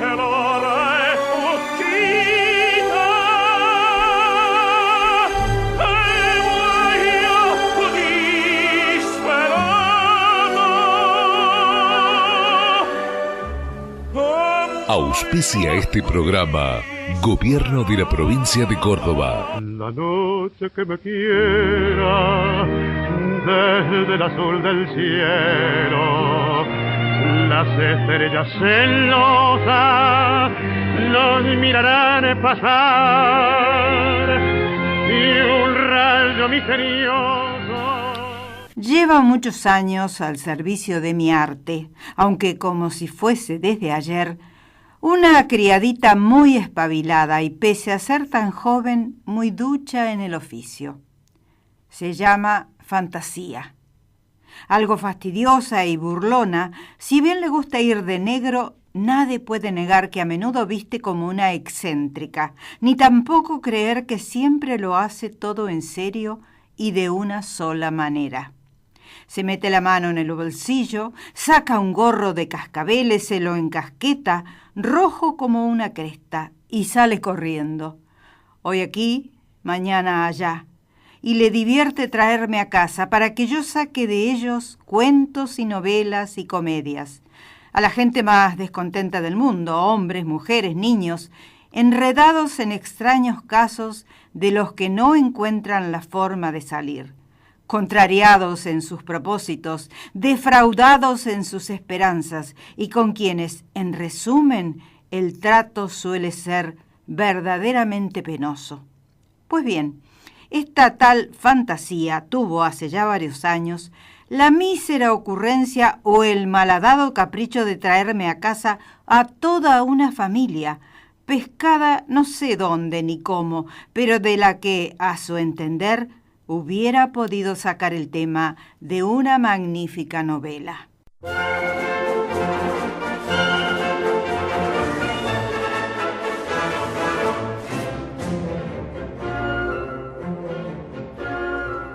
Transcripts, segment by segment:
e l'ora è uscita e muoio disperato. Auspicia este programa Gobierno de la Provincia de Córdoba. La noche que me quiera desde el azul del cielo, las estrellas celosas los mirarán pasar y un rayo misterioso. Lleva muchos años al servicio de mi arte, aunque como si fuese desde ayer, una criadita muy espabilada y pese a ser tan joven, muy ducha en el oficio. Se llama Fantasía. Algo fastidiosa y burlona, si bien le gusta ir de negro, nadie puede negar que a menudo viste como una excéntrica, ni tampoco creer que siempre lo hace todo en serio y de una sola manera. Se mete la mano en el bolsillo, saca un gorro de cascabeles, se lo encasqueta, rojo como una cresta, y sale corriendo. Hoy aquí, mañana allá. Y le divierte traerme a casa para que yo saque de ellos cuentos y novelas y comedias. A la gente más descontenta del mundo, hombres, mujeres, niños, enredados en extraños casos de los que no encuentran la forma de salir. Contrariados en sus propósitos, defraudados en sus esperanzas y con quienes, en resumen, el trato suele ser verdaderamente penoso. Pues bien, esta tal Fantasía tuvo hace ya varios años la mísera ocurrencia o el malhadado capricho de traerme a casa a toda una familia, pescada no sé dónde ni cómo, pero de la que, a su entender, hubiera podido sacar el tema de una magnífica novela.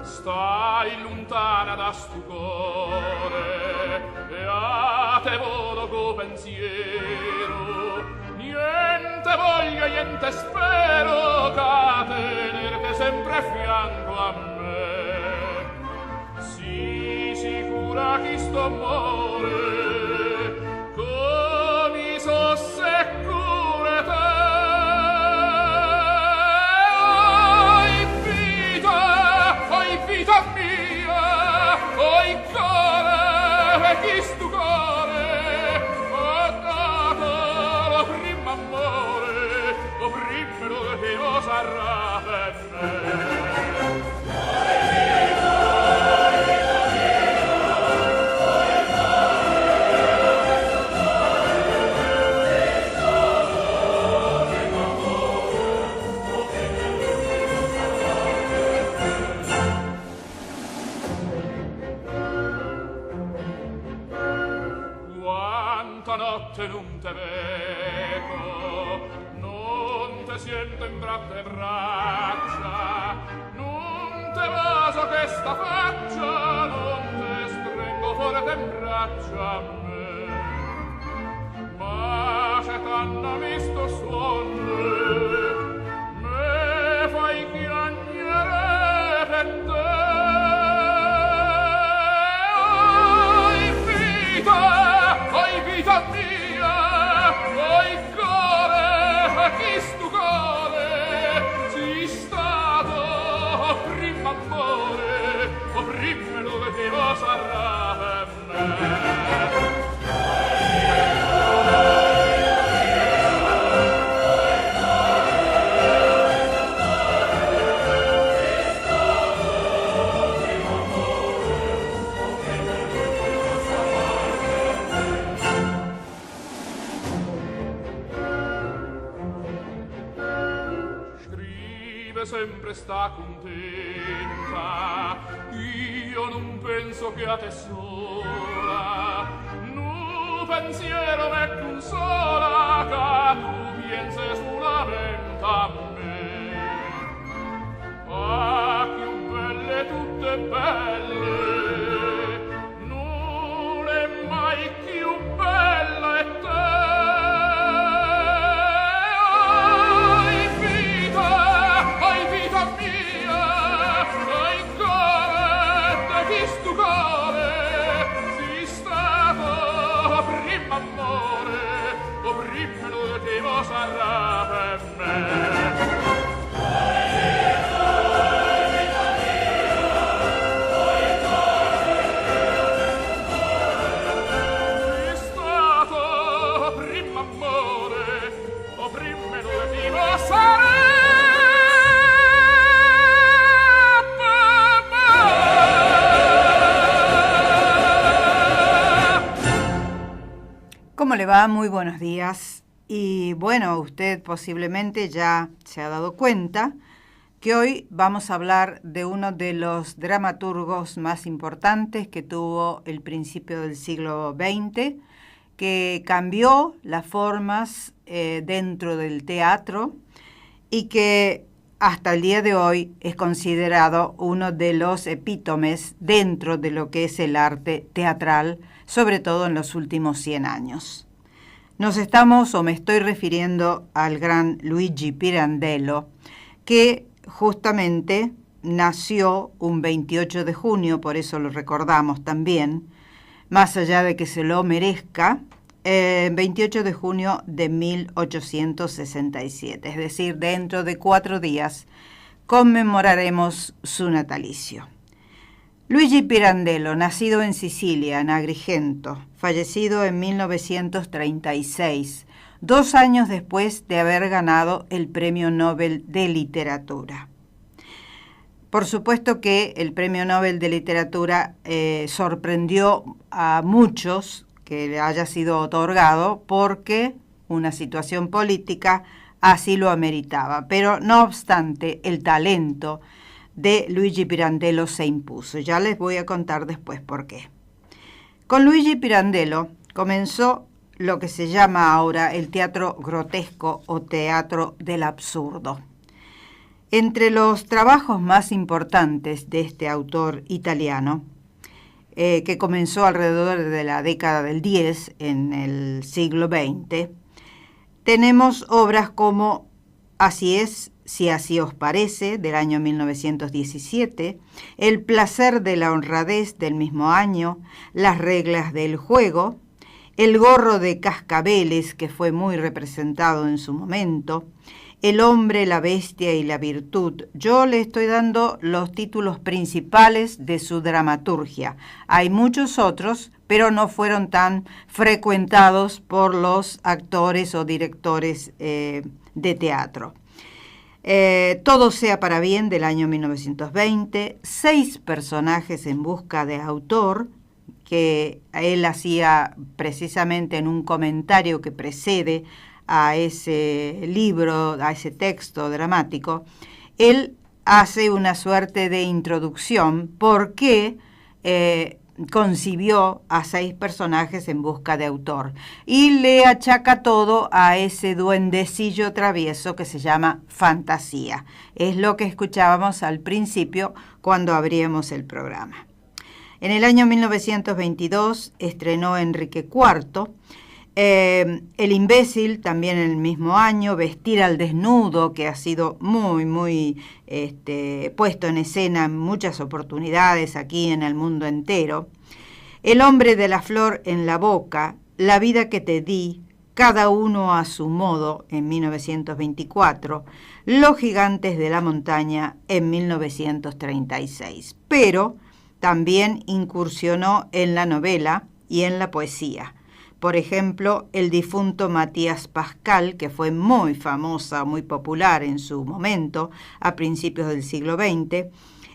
Stai lontana da stu cuore e a te volo co pensiero, niente voglio, niente spero ca tenerti sempre a fianco a me. Si sicura chi sto amore, come so sicure te. Oi vita mia, oi cuore, chi sto cuore, ho dato lo primo amore, lo primo che lo sarà per me. Notte non te vedo, non te siento in braccia, non te bacio che sta faccia, non te stringo forte in braccia a me. Ma c'è t'hanno visto suonne, me fai piangere per te. Vita mia, oi cuore, chi stu cuore, si stato prima amore, o prima lo vedevo sarà per me. Sempre sta contenta, io non penso che a te sola, nu pensiero me consola, che tu pienses solamente a me. Ah, che belle tutte belle, non è mai più bella e te. d'amore, opprimere vivo sarebbe ¿Cómo le va? Muy buenos días. Y bueno, usted posiblemente ya se ha dado cuenta que hoy vamos a hablar de uno de los dramaturgos más importantes que tuvo el principio del siglo XX, que cambió las formas dentro del teatro y que hasta el día de hoy es considerado uno de los epítomes dentro de lo que es el arte teatral, sobre todo en los últimos 100 años. Me estoy refiriendo al gran Luigi Pirandello, que justamente nació un 28 de junio, por eso lo recordamos también, más allá de que se lo merezca, 28 de junio de 1867, es decir, dentro de 4 días conmemoraremos su natalicio. Luigi Pirandello, nacido en Sicilia, en Agrigento, fallecido en 1936, 2 años después de haber ganado el Premio Nobel de Literatura. Por supuesto que el Premio Nobel de Literatura sorprendió a muchos que le haya sido otorgado porque una situación política así lo ameritaba. Pero no obstante, el talento de Luigi Pirandello se impuso. Ya les voy a contar después por qué. Con Luigi Pirandello comenzó lo que se llama ahora el teatro grotesco o teatro del absurdo. Entre los trabajos más importantes de este autor italiano, que comenzó alrededor de la década del 10 en el siglo XX, tenemos obras como Así es, si así os parece, del año 1917, El placer de la honradez del mismo año, Las reglas del juego, El gorro de cascabeles, que fue muy representado en su momento, El hombre, la bestia y la virtud. Yo le estoy dando los títulos principales de su dramaturgia. Hay muchos otros, pero no fueron tan frecuentados por los actores o directores de teatro. Todo sea para bien, del año 1920, 6 personajes en busca de autor, que él hacía precisamente en un comentario que precede a ese libro, a ese texto dramático. Él hace una suerte de introducción porque concibió a 6 personajes en busca de autor y le achaca todo a ese duendecillo travieso que se llama fantasía. Es lo que escuchábamos al principio cuando abríamos el programa. En el año 1922 estrenó Enrique IV, El imbécil, también en el mismo año, Vestir al desnudo, que ha sido muy puesto en escena en muchas oportunidades aquí en el mundo entero, El hombre de la flor en la boca, La vida que te di, Cada uno a su modo, en 1924, Los gigantes de la montaña, en 1936. Pero también incursionó en la novela y en la poesía. Por ejemplo, el difunto Matías Pascal, que fue muy famosa, muy popular en su momento, a principios del siglo XX,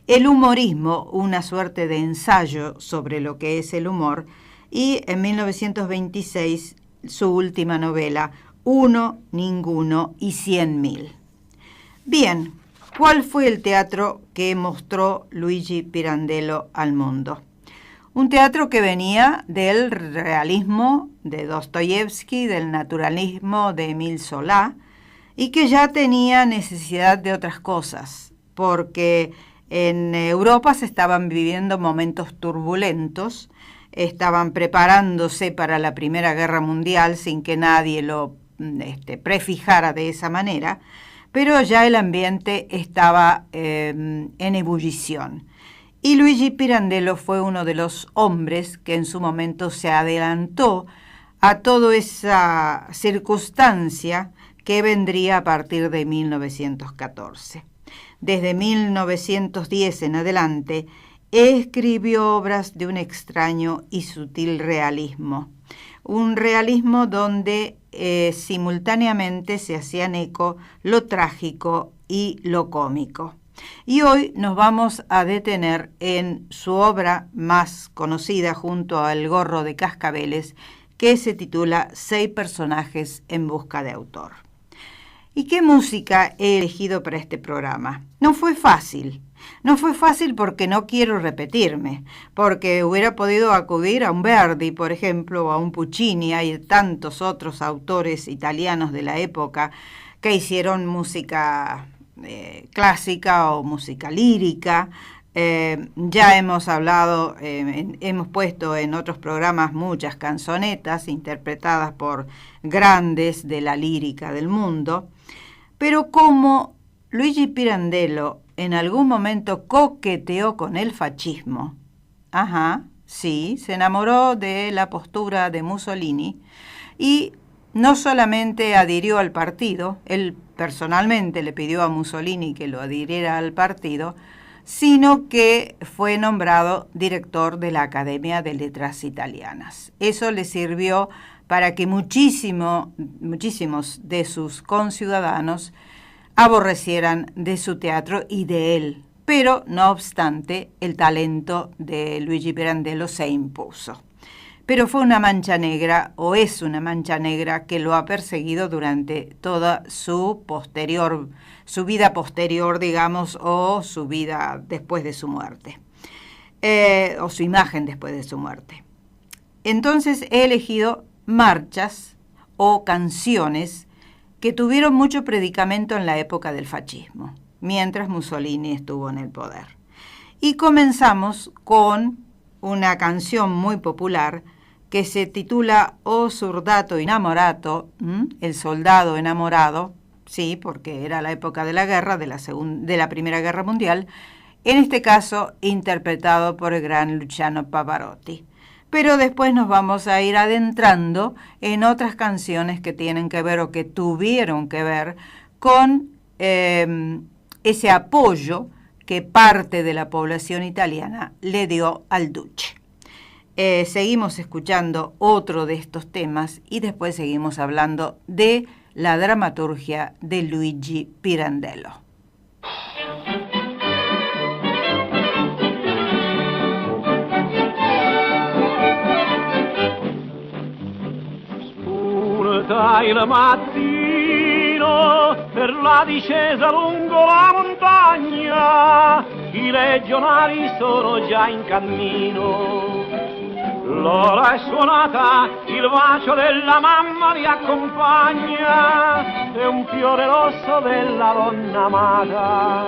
el humorismo, una suerte de ensayo sobre lo que es el humor, y en 1926 su última novela, Uno, Ninguno y 100.000. Bien, ¿cuál fue el teatro que mostró Luigi Pirandello al mundo? Un teatro que venía del realismo de Dostoyevsky, del naturalismo de Émile Zola, y que ya tenía necesidad de otras cosas, porque en Europa se estaban viviendo momentos turbulentos, estaban preparándose para la Primera Guerra Mundial sin que nadie lo prefijara de esa manera, pero ya el ambiente estaba en ebullición. Y Luigi Pirandello fue uno de los hombres que en su momento se adelantó a toda esa circunstancia que vendría a partir de 1914. Desde 1910 en adelante, escribió obras de un extraño y sutil realismo. Un realismo donde simultáneamente se hacían eco lo trágico y lo cómico. Y hoy nos vamos a detener en su obra más conocida junto al Gorro de Cascabeles, que se titula 6 personajes en busca de autor. ¿Y qué música he elegido para este programa? No fue fácil. No fue fácil porque no quiero repetirme, porque hubiera podido acudir a un Verdi, por ejemplo, o a un Puccini, hay tantos otros autores italianos de la época que hicieron música clásica o música lírica. Ya hemos hablado, hemos puesto en otros programas muchas canzonetas interpretadas por grandes de la lírica del mundo, pero como Luigi Pirandello en algún momento coqueteó con el fascismo, sí, se enamoró de la postura de Mussolini y no solamente adhirió al partido, él personalmente le pidió a Mussolini que lo adhiriera al partido, sino que fue nombrado director de la Academia de Letras Italianas. Eso le sirvió para que muchísimos de sus conciudadanos aborrecieran de su teatro y de él. Pero, no obstante, el talento de Luigi Pirandello se impuso. Pero fue una mancha negra, o es una mancha negra, que lo ha perseguido durante toda su vida posterior, digamos, o su vida después de su muerte, o su imagen después de su muerte. Entonces he elegido marchas o canciones que tuvieron mucho predicamento en la época del fascismo, mientras Mussolini estuvo en el poder. Y comenzamos con una canción muy popular que se titula O soldato innamorato, el soldado enamorado, sí, porque era la época de la guerra, de la Primera Guerra Mundial, en este caso interpretado por el gran Luciano Pavarotti. Pero después nos vamos a ir adentrando en otras canciones que tienen que ver o que tuvieron que ver con ese apoyo que parte de la población italiana le dio al Duce. Seguimos escuchando otro de estos temas y después seguimos hablando de la dramaturgia de Luigi Pirandello. Spunta il mattino per la discesa lungo la montagna, i legionari sono già in cammino. L'ora è suonata, il bacio della mamma li accompagna, è un fiore rosso della donna amata.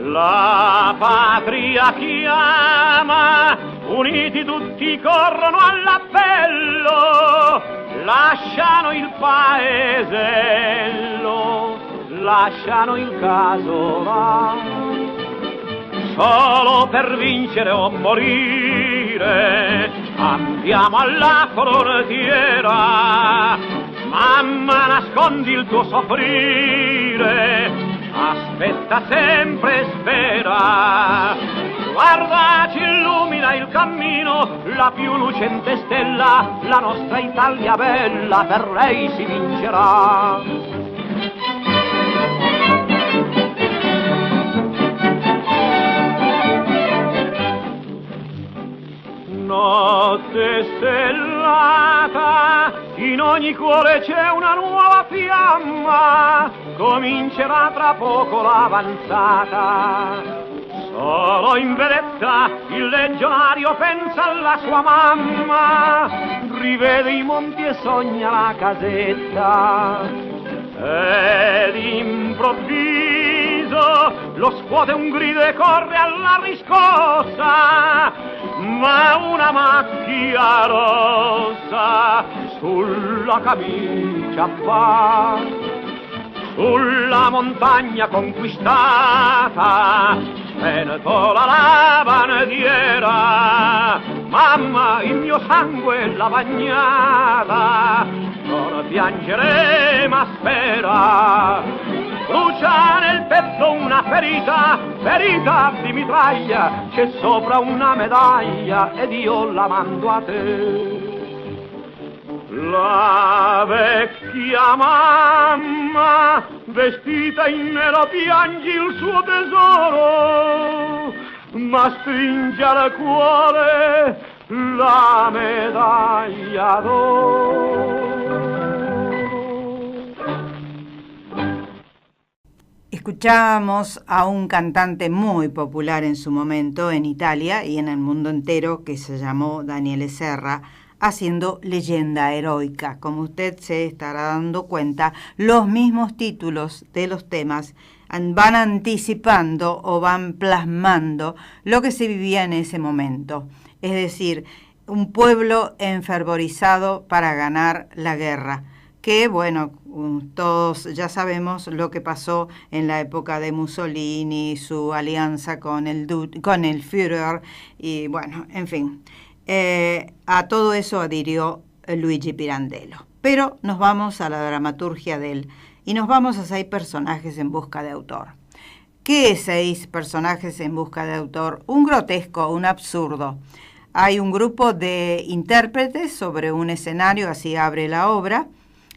La patria chiama, uniti tutti corrono all'appello, lasciano il paesello, lasciano il casolare. Solo per vincere o morire andiamo alla frontiera. Mamma, nascondi il tuo soffrire, aspetta sempre e spera. Guarda, ci illumina il cammino la più lucente stella, la nostra Italia bella, per lei si vincerà. Notte stellata, in ogni cuore c'è una nuova fiamma, comincerà tra poco l'avanzata. Solo in vedetta il legionario pensa alla sua mamma, rivede i monti e sogna la casetta. Ed improvviso lo scuote un grido e corre alla riscossa, ma una macchia rossa sulla camicia fa. Sulla montagna conquistata pentola la bandiera, mamma, il mio sangue è la bagnata, non piangere ma spera. Brucia nel petto una ferita, ferita di mitraglia, c'è sopra una medaglia ed io la mando a te. La vecchia mamma, vestita in nero piangi il suo tesoro, ma stringe al cuore la medaglia d'oro. Escuchábamos a un cantante muy popular en su momento en Italia y en el mundo entero que se llamó Daniele Serra, haciendo Leyenda Heroica. Como usted se estará dando cuenta, los mismos títulos de los temas van anticipando o van plasmando lo que se vivía en ese momento. Es decir, un pueblo enfervorizado para ganar la guerra. Que, bueno, todos ya sabemos lo que pasó en la época de Mussolini, su alianza con el Führer, y bueno, en fin. A todo eso adhirió Luigi Pirandello. Pero nos vamos a la dramaturgia de él y nos vamos a 6 personajes en busca de autor. ¿Qué es 6 personajes en busca de autor? Un grotesco, un absurdo. Hay un grupo de intérpretes sobre un escenario, así abre la obra,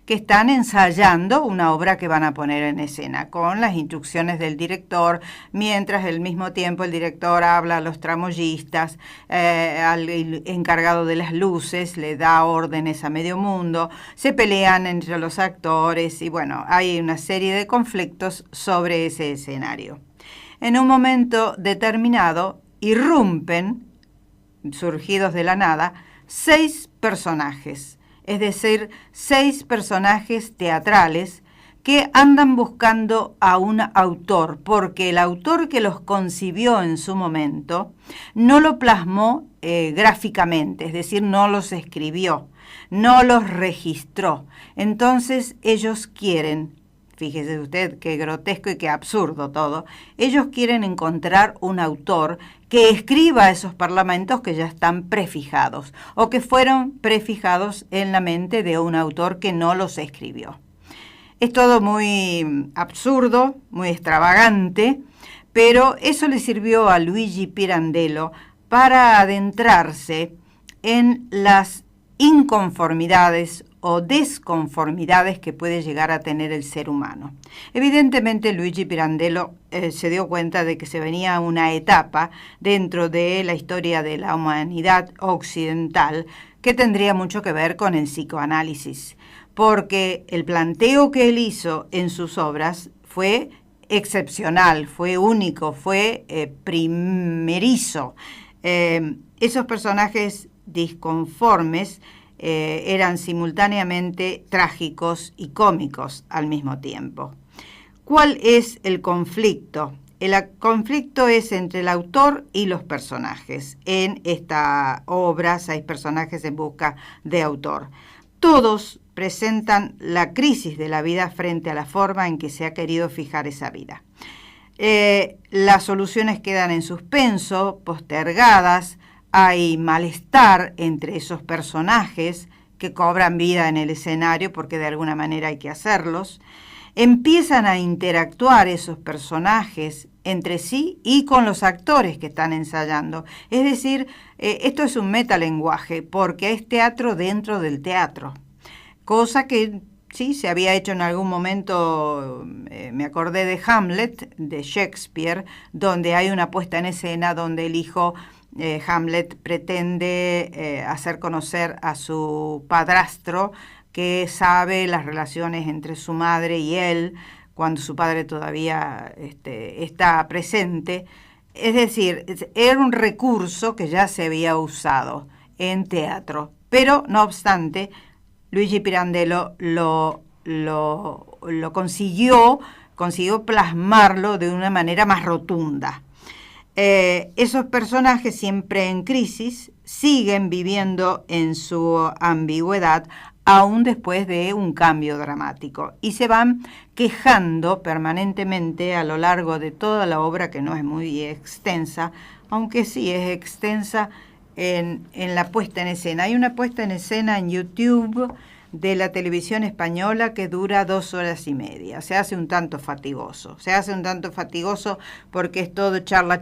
que están ensayando una obra que van a poner en escena, con las instrucciones del director, mientras al mismo tiempo el director habla a los tramoyistas, al encargado de las luces, le da órdenes a medio mundo, se pelean entre los actores y bueno, hay una serie de conflictos sobre ese escenario. En un momento determinado, irrumpen, surgidos de la nada, 6 personajes. Es decir, 6 personajes teatrales que andan buscando a un autor, porque el autor que los concibió en su momento no lo plasmó gráficamente, es decir, no los escribió, no los registró. Entonces ellos quieren, fíjese usted qué grotesco y qué absurdo todo, ellos quieren encontrar un autor que escriba esos parlamentos que ya están prefijados o que fueron prefijados en la mente de un autor que no los escribió. Es todo muy absurdo, muy extravagante, pero eso le sirvió a Luigi Pirandello para adentrarse en las inconformidades o desconformidades que puede llegar a tener el ser humano. Evidentemente Luigi Pirandello se dio cuenta de que se venía una etapa dentro de la historia de la humanidad occidental que tendría mucho que ver con el psicoanálisis, porque el planteo que él hizo en sus obras fue excepcional, fue único, fue primerizo. Esos personajes disconformes eran simultáneamente trágicos y cómicos al mismo tiempo. ¿Cuál es el conflicto? El conflicto es entre el autor y los personajes. En esta obra, 6 personajes en busca de autor. Todos presentan la crisis de la vida frente a la forma en que se ha querido fijar esa vida. Las soluciones quedan en suspenso, postergadas. Hay malestar entre esos personajes que cobran vida en el escenario porque de alguna manera hay que hacerlos. Empiezan a interactuar esos personajes entre sí y con los actores que están ensayando. Es decir, esto es un metalenguaje porque es teatro dentro del teatro, cosa que sí se había hecho en algún momento. Me acordé de Hamlet, de Shakespeare, donde hay una puesta en escena donde el hijo Hamlet pretende hacer conocer a su padrastro que sabe las relaciones entre su madre y él cuando su padre todavía está presente. Es decir, era un recurso que ya se había usado en teatro, pero no obstante, Luigi Pirandello lo consiguió plasmarlo de una manera más rotunda. Esos personajes siempre en crisis siguen viviendo en su ambigüedad aún después de un cambio dramático y se van quejando permanentemente a lo largo de toda la obra, que no es muy extensa, aunque sí es extensa en la puesta en escena. Hay una puesta en escena en YouTube de la televisión española que dura 2 horas y media. Se hace un tanto fatigoso. Porque es todo charla,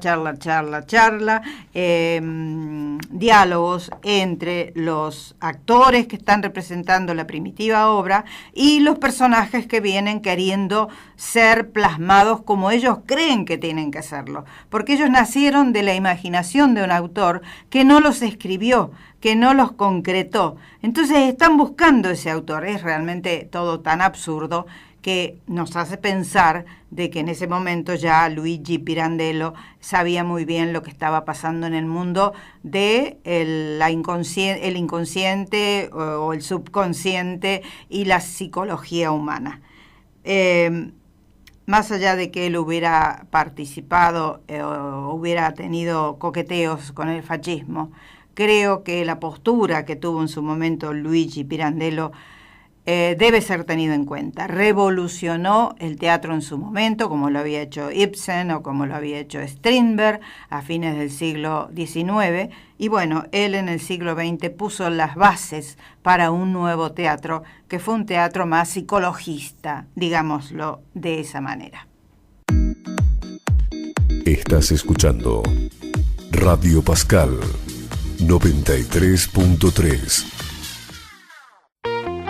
diálogos entre los actores que están representando la primitiva obra y los personajes que vienen queriendo ser plasmados como ellos creen que tienen que hacerlo. Porque ellos nacieron de la imaginación de un autor que no los escribió, que no los concretó. Entonces están buscando ese autor. Es realmente todo tan absurdo que nos hace pensar de que en ese momento ya Luigi Pirandello sabía muy bien lo que estaba pasando en el mundo de el inconsciente o el subconsciente y la psicología humana. Más allá de que él hubiera participado o hubiera tenido coqueteos con el fascismo, creo que la postura que tuvo en su momento Luigi Pirandello debe ser tenido en cuenta. Revolucionó el teatro en su momento, como lo había hecho Ibsen o como lo había hecho Strindberg a fines del siglo XIX. Y bueno, él en el siglo XX puso las bases para un nuevo teatro, que fue un teatro más psicologista, digámoslo de esa manera. Estás escuchando Radio Pascal 93.3.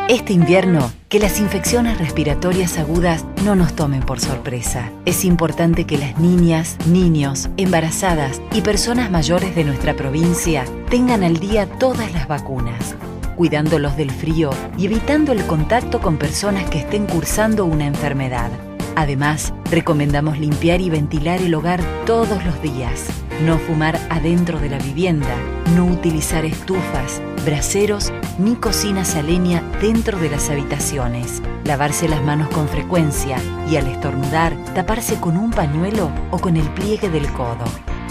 Este invierno, que las infecciones respiratorias agudas no nos tomen por sorpresa. Es importante que las niñas, niños, embarazadas y personas mayores de nuestra provincia tengan al día todas las vacunas, cuidándolos del frío y evitando el contacto con personas que estén cursando una enfermedad. Además, recomendamos limpiar y ventilar el hogar todos los días, no fumar adentro de la vivienda, no utilizar estufas, braseros ni cocinas a leña dentro de las habitaciones, lavarse las manos con frecuencia y al estornudar taparse con un pañuelo o con el pliegue del codo.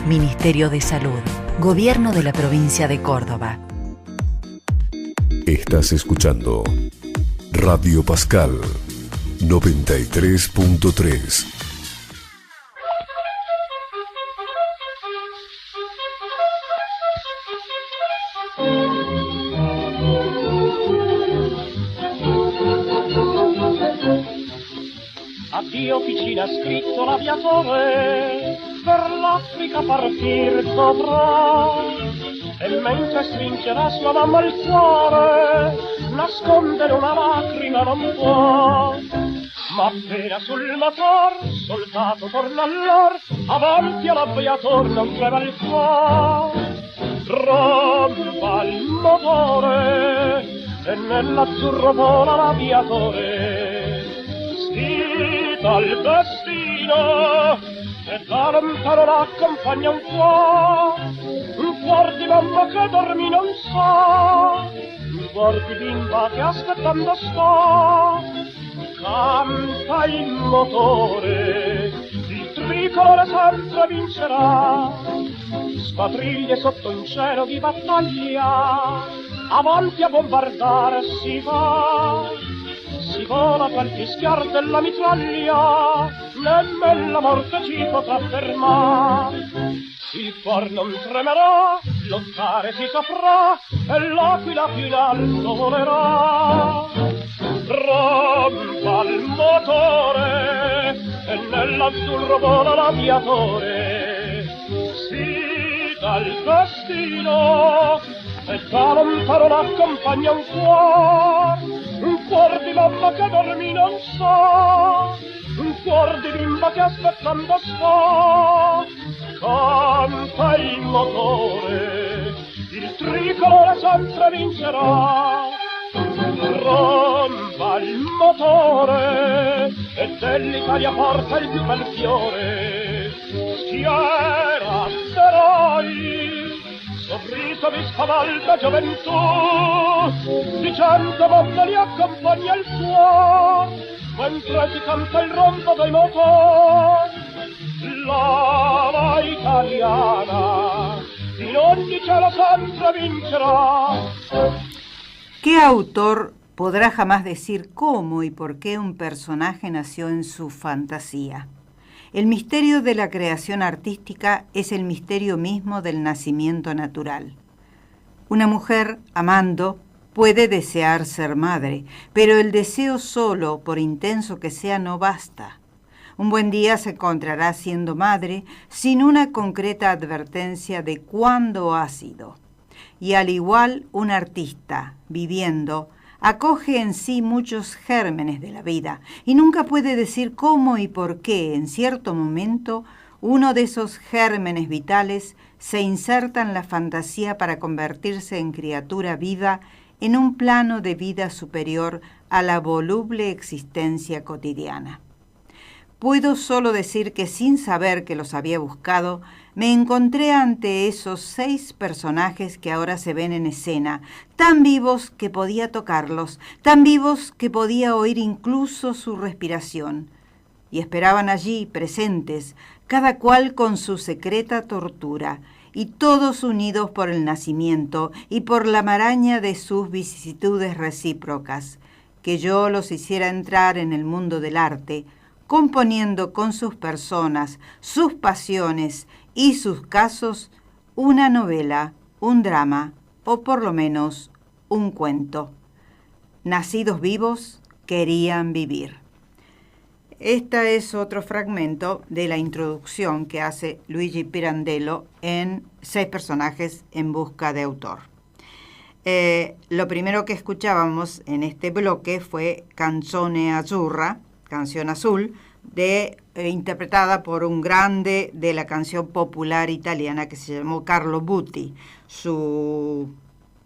Ministerio de Salud, Gobierno de la Provincia de Córdoba. Estás escuchando Radio Pascal 93.3. Addio officina, ha scritto l'aviatore, per l'Africa partir dovrà, e mentre stringerà sua mamma il cuore, nascondere una lacrima non può. Ma appena sul motor, soldato torna all'or, avanti all'aviatore non trema il cuore. Rompa il motore, e nell'azzurro vola l'aviatore. Sfida il destino, e da lontano l'accompagna un cuor di mamma che dormi non sa, un cuor di bimba che aspettando sta. Canta il motore, il tricolore sempre vincerà, squadriglie sotto un cielo di battaglia, avanti a bombardare si va. Si vola tra il fischiar della mitraglia, nemmeno la morte ci potrà fermare. Il cuor non tremerà, lottare si saprà, e l'aquila più in alto volerà. Rompa il motore, e nell'azzurro vola l'aviatore. Sfida il destino, e da lontano l'accompagna un cuor di mamma che dormi non sa, un cuor di bimba che aspettando sta. Canta il motore, il tricolore sempre vincerà. Rompa il motore, e dell'Italia porta il più bel fiore. Schiera d'eroi, sorriso di spavalda gioventù, dicendo mamma li accompagna il cuore, mentre si canta il rombo dei motori. L'ala italiana in ogni cielo sempre vincerà. ¿Qué autor podrá jamás decir cómo y por qué un personaje nació en su fantasía? El misterio de la creación artística es el misterio mismo del nacimiento natural. Una mujer, amando, puede desear ser madre, pero el deseo solo, por intenso que sea, no basta. Un buen día se encontrará siendo madre sin una concreta advertencia de cuándo ha sido. Y al igual, un artista, viviendo, acoge en sí muchos gérmenes de la vida y nunca puede decir cómo y por qué, en cierto momento, uno de esos gérmenes vitales se inserta en la fantasía para convertirse en criatura viva en un plano de vida superior a la voluble existencia cotidiana. Puedo solo decir que sin saber que los había buscado, me encontré ante esos 6 personajes que ahora se ven en escena, tan vivos que podía tocarlos, tan vivos que podía oír incluso su respiración. Y esperaban allí, presentes, cada cual con su secreta tortura, y todos unidos por el nacimiento y por la maraña de sus vicisitudes recíprocas, que yo los hiciera entrar en el mundo del arte, componiendo con sus personas, sus pasiones y sus casos una novela, un drama o por lo menos un cuento. Nacidos vivos, querían vivir. Este es otro fragmento de la introducción que hace Luigi Pirandello en 6 personajes en busca de autor. Lo primero que escuchábamos en este bloque fue Canzone Azzurra, Canción Azul, interpretada por un grande de la canción popular italiana que se llamó Carlo Butti. Su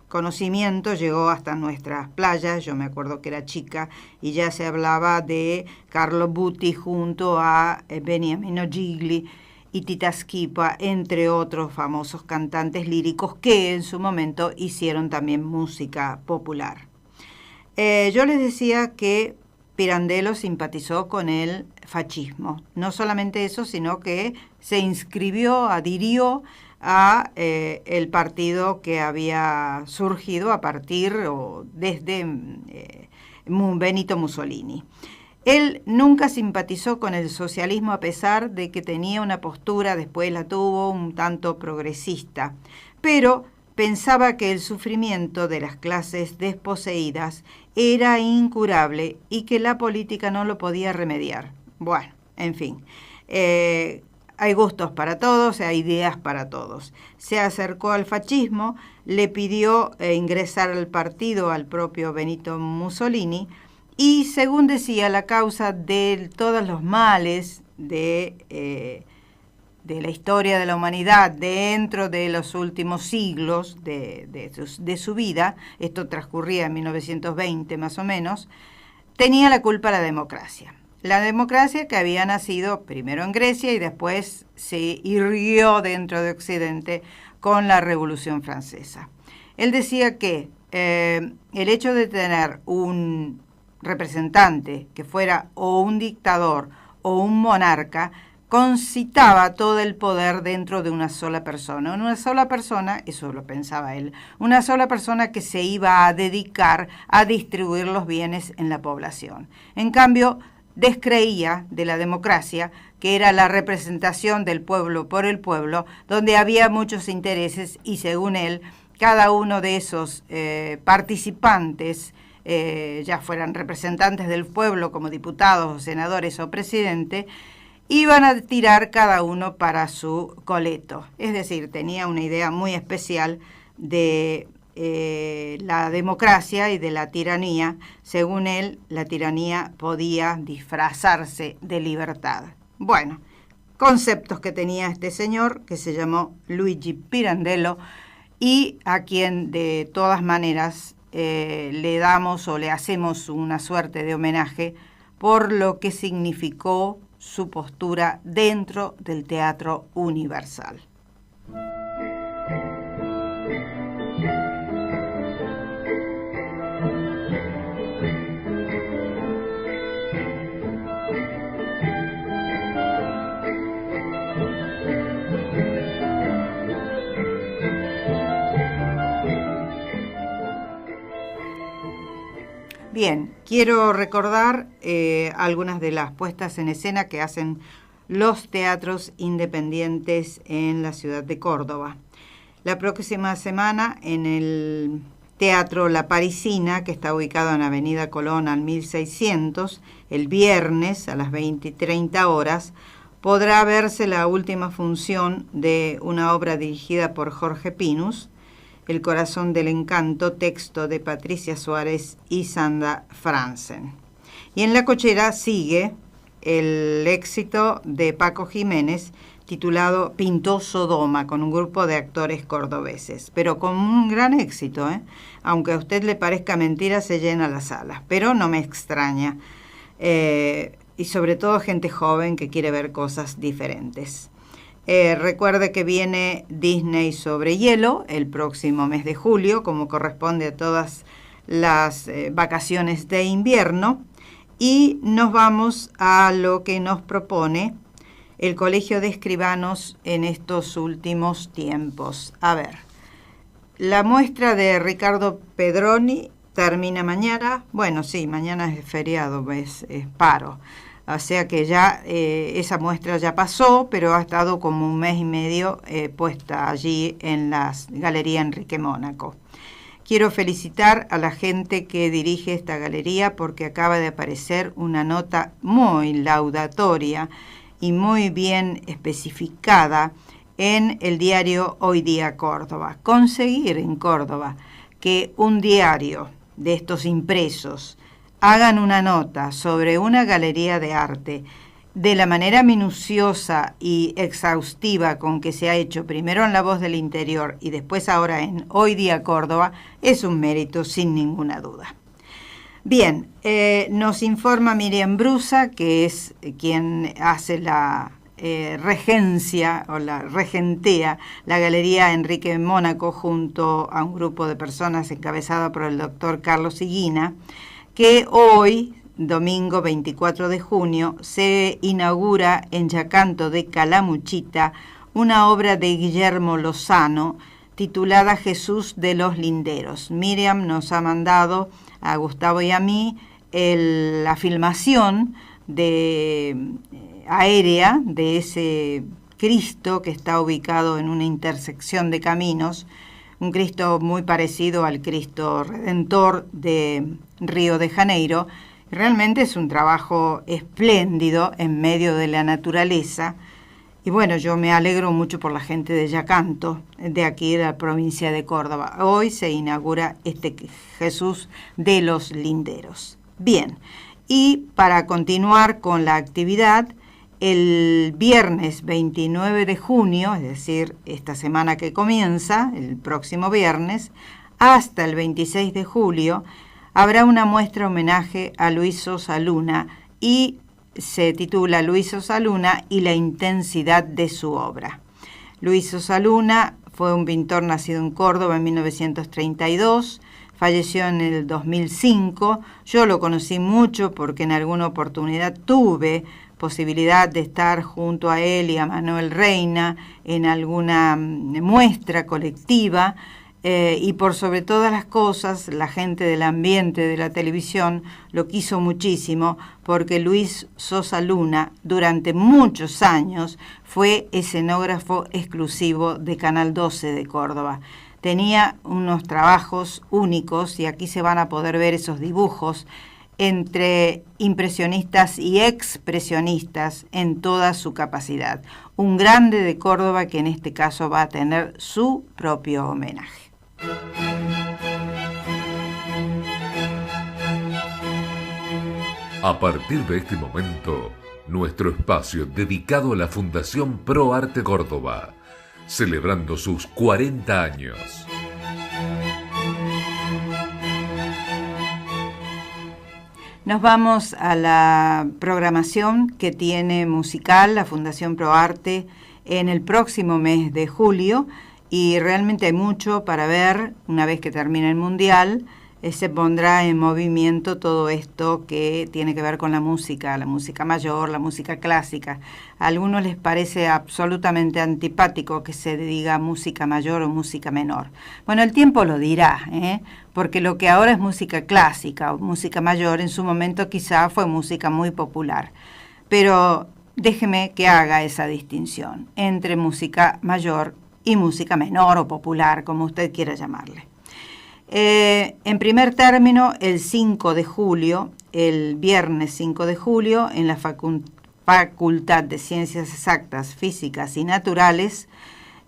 conocimiento llegó hasta nuestras playas, yo me acuerdo que era chica, y ya se hablaba de Carlo Butti junto a Beniamino Gigli y Tita Schipa, entre otros famosos cantantes líricos que en su momento hicieron también música popular. Yo les decía que Pirandello simpatizó con el fascismo. No solamente eso, sino que se inscribió, adhirió a el partido que había surgido a partir o desde Benito Mussolini. Él nunca simpatizó con el socialismo a pesar de que tenía una postura, después la tuvo, un tanto progresista, pero pensaba que el sufrimiento de las clases desposeídas era incurable y que la política no lo podía remediar. Bueno, en fin, hay gustos para todos, hay ideas para todos. Se acercó al fascismo, le pidió ingresar al partido al propio Benito Mussolini y, según decía, la causa de todos los males de la historia de la humanidad dentro de los últimos siglos de su vida, esto transcurría en 1920 más o menos, tenía la culpa la democracia. La democracia que había nacido primero en Grecia y después se irguió dentro de Occidente con la Revolución Francesa. Él decía que el hecho de tener un representante que fuera o un dictador o un monarca concitaba todo el poder dentro de una sola persona. Una sola persona, eso lo pensaba él, una sola persona que se iba a dedicar a distribuir los bienes en la población. En cambio, descreía de la democracia, que era la representación del pueblo por el pueblo, donde había muchos intereses y, según él, cada uno de esos participantes, ya fueran representantes del pueblo como diputados o senadores o presidente, iban a tirar cada uno para su coleto. Es decir, tenía una idea muy especial de la democracia y de la tiranía. Según él, la tiranía podía disfrazarse de libertad. Bueno, conceptos que tenía este señor, que se llamó Luigi Pirandello, y a quien de todas maneras le damos o le hacemos una suerte de homenaje por lo que significó su postura dentro del teatro universal. Bien, quiero recordar algunas de las puestas en escena que hacen los teatros independientes en la ciudad de Córdoba. La próxima semana en el Teatro La Parisina, que está ubicado en Avenida Colón al 1600, el viernes a las 20:30 podrá verse la última función de una obra dirigida por Jorge Pinus, El corazón del encanto, texto de Patricia Suárez y Sandra Franzen. Y en La Cochera sigue el éxito de Paco Jiménez, titulado Pintó Sodoma, con un grupo de actores cordobeses, pero con un gran éxito, aunque a usted le parezca mentira, se llena la sala, pero no me extraña, y sobre todo gente joven que quiere ver cosas diferentes. Recuerde que viene Disney sobre hielo el próximo mes de julio, como corresponde a todas las vacaciones de invierno, y nos vamos a lo que nos propone el Colegio de Escribanos en estos últimos tiempos. A ver, la muestra de Ricardo Pedroni termina mañana. Bueno, sí, mañana es feriado, es paro. O sea que ya esa muestra ya pasó, pero ha estado como un mes y medio puesta allí en la Galería Enrique Mónaco. Quiero felicitar a la gente que dirige esta galería porque acaba de aparecer una nota muy laudatoria y muy bien especificada en el diario Hoy Día Córdoba. Conseguir en Córdoba que un diario de estos impresos hagan una nota sobre una galería de arte de la manera minuciosa y exhaustiva con que se ha hecho primero en La Voz del Interior y después ahora en Hoy Día Córdoba es un mérito sin ninguna duda. Bien, nos informa Miriam Brusa, que es quien hace la regencia o la regentea la Galería Enrique Mónaco junto a un grupo de personas encabezado por el doctor Carlos Higuina, que hoy, domingo 24 de junio, se inaugura en Yacanto de Calamuchita una obra de Guillermo Lozano titulada Jesús de los Linderos. Miriam nos ha mandado a Gustavo y a mí la filmación aérea de ese Cristo que está ubicado en una intersección de caminos, un Cristo muy parecido al Cristo Redentor de Río de Janeiro. Realmente es un trabajo espléndido en medio de la naturaleza. Y bueno, yo me alegro mucho por la gente de Yacanto, de aquí de la provincia de Córdoba. Hoy se inaugura este Jesús de los Linderos. Bien, y para continuar con la actividad, el viernes 29 de junio, es decir, esta semana que comienza, el próximo viernes, hasta el 26 de julio, habrá una muestra homenaje a Luis Sosa Luna y se titula Luis Sosa Luna y la intensidad de su obra. Luis Sosa Luna fue un pintor nacido en Córdoba en 1932, falleció en el 2005. Yo lo conocí mucho porque en alguna oportunidad tuve posibilidad de estar junto a él y a Manuel Reina en alguna muestra colectiva. Y por sobre todas las cosas, la gente del ambiente de la televisión lo quiso muchísimo porque Luis Sosa Luna durante muchos años fue escenógrafo exclusivo de Canal 12 de Córdoba. Tenía unos trabajos únicos y aquí se van a poder ver esos dibujos entre impresionistas y expresionistas en toda su capacidad. Un grande de Córdoba que en este caso va a tener su propio homenaje. A partir de este momento, nuestro espacio dedicado a la Fundación Pro Arte Córdoba, celebrando sus 40 años. Nos vamos a la programación que tiene musical la Fundación Pro Arte en el próximo mes de julio. Y realmente hay mucho para ver una vez que termine el Mundial. Se pondrá en movimiento todo esto que tiene que ver con la música mayor, la música clásica. A algunos les parece absolutamente antipático que se diga música mayor o música menor. Bueno, el tiempo lo dirá, porque lo que ahora es música clásica o música mayor, en su momento quizá fue música muy popular. Pero déjeme que haga esa distinción entre música mayor y música menor o popular, como usted quiera llamarle. En primer término, el 5 de julio, el viernes 5 de julio, en la Facultad de Ciencias Exactas, Físicas y Naturales,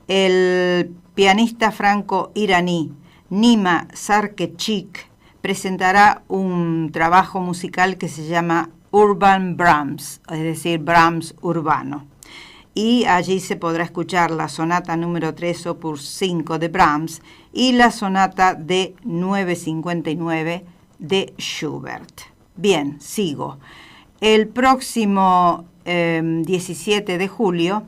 el pianista franco-iraní Nima Sarkechik presentará un trabajo musical que se llama Urban Brahms, es decir, Brahms urbano. Y allí se podrá escuchar la sonata número 3 opus 5 de Brahms y la sonata de 959 de Schubert. Bien, sigo. El próximo 17 de julio,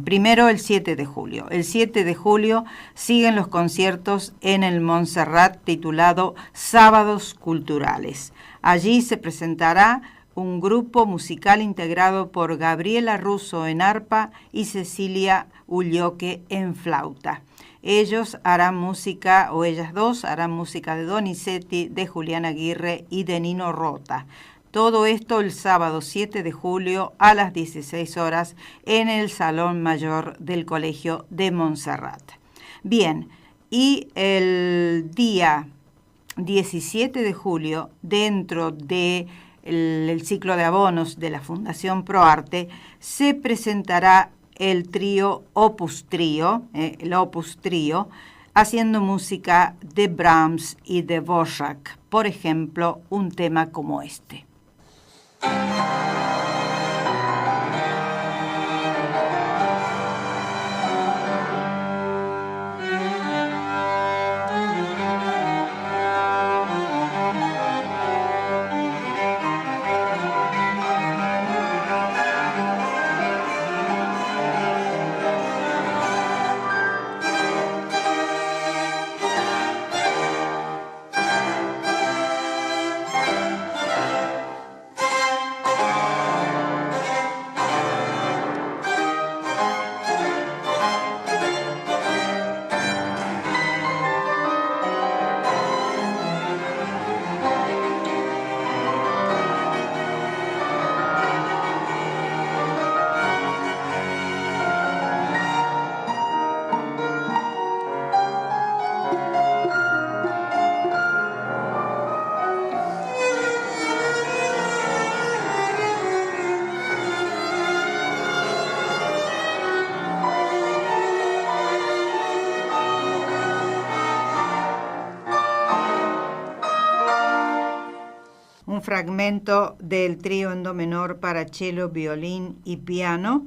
primero el 7 de julio. El 7 de julio siguen los conciertos en el Montserrat titulado Sábados Culturales. Allí se presentará un grupo musical integrado por Gabriela Russo en arpa y Cecilia Ulloque en flauta. Ellos harán música, o ellas dos harán música de Donizetti, de Julián Aguirre y de Nino Rota. Todo esto el sábado 7 de julio a las 16 horas en el Salón Mayor del Colegio de Montserrat. Bien, y el día 17 de julio, dentro de el ciclo de abonos de la Fundación ProArte, se presentará el trío Opus Trío, el Opus Trío, haciendo música de Brahms y de Dvorak. Por ejemplo, un tema como este. Un fragmento del trío en do menor para cello, violín y piano,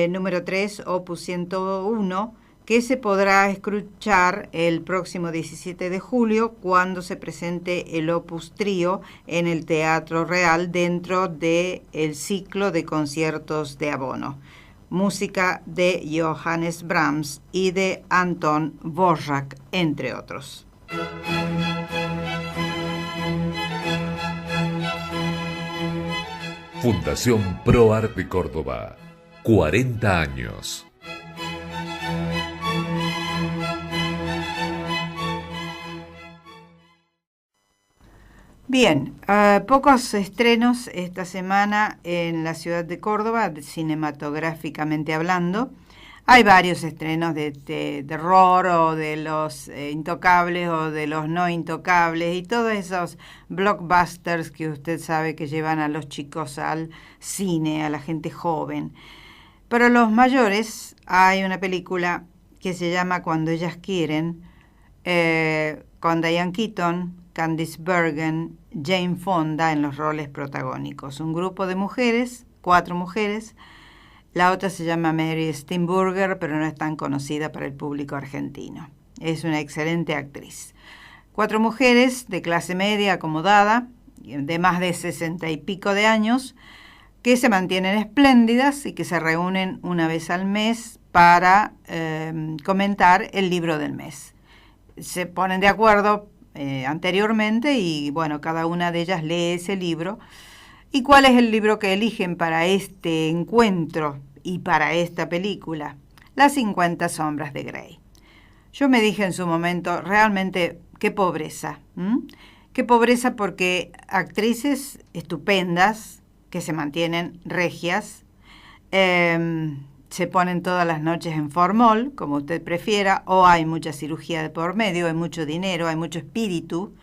número 3, opus 101, que se podrá escuchar el próximo 17 de julio cuando se presente el opus trío en el Teatro Real dentro del ciclo de conciertos de abono. Música de Johannes Brahms y de Anton Dvorak, entre otros. Fundación ProArte Córdoba, 40 años. Bien, pocos estrenos esta semana en la ciudad de Córdoba, cinematográficamente hablando. Hay varios estrenos de terror o de los intocables o de los no intocables y todos esos blockbusters que usted sabe que llevan a los chicos al cine, a la gente joven. Para los mayores hay una película que se llama Cuando ellas quieren, con Diane Keaton, Candice Bergen, Jane Fonda en los roles protagónicos. Un grupo de mujeres, 4 mujeres. La otra se llama Mary Steenburgen, pero no es tan conocida para el público argentino. Es una excelente actriz. 4 mujeres de clase media acomodada, de más de 60 y pico de años, que se mantienen espléndidas y que se reúnen una vez al mes para comentar el libro del mes. Se ponen de acuerdo anteriormente y, bueno, cada una de ellas lee ese libro. ¿Y cuál es el libro que eligen para este encuentro y para esta película? Las 50 sombras de Grey. Yo me dije en su momento, realmente, qué pobreza. Qué pobreza porque actrices estupendas, que se mantienen regias, se ponen todas las noches en formol, como usted prefiera, o hay mucha cirugía de por medio, hay mucho dinero, hay mucho espíritu,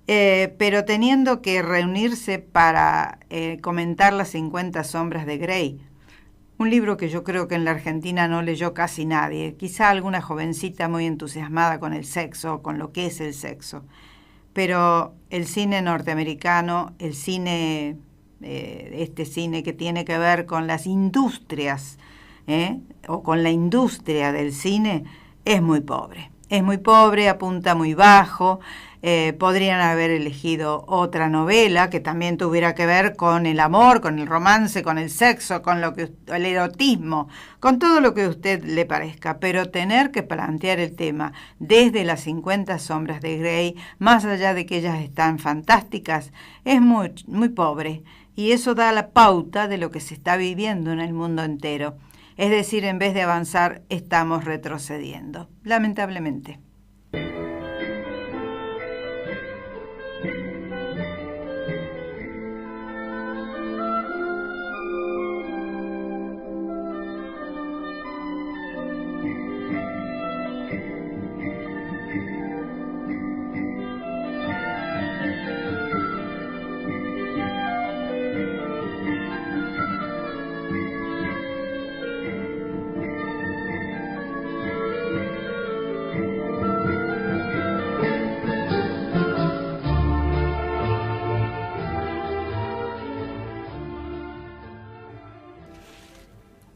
pero teniendo que reunirse para comentar las 50 sombras de Grey, un libro que yo creo que en la Argentina no leyó casi nadie, quizá alguna jovencita muy entusiasmada con el sexo, con lo que es el sexo, pero el cine norteamericano, el cine, este cine que tiene que ver con las industrias, o con la industria del cine, es muy pobre, apunta muy bajo. Podrían haber elegido otra novela que también tuviera que ver con el amor, con el romance, con el sexo, con el erotismo, con todo lo que a usted le parezca, pero tener que plantear el tema desde las 50 sombras de Grey, más allá de que ellas están fantásticas, es muy, muy pobre, y eso da la pauta de lo que se está viviendo en el mundo entero. Es decir, en vez de avanzar, estamos retrocediendo, lamentablemente.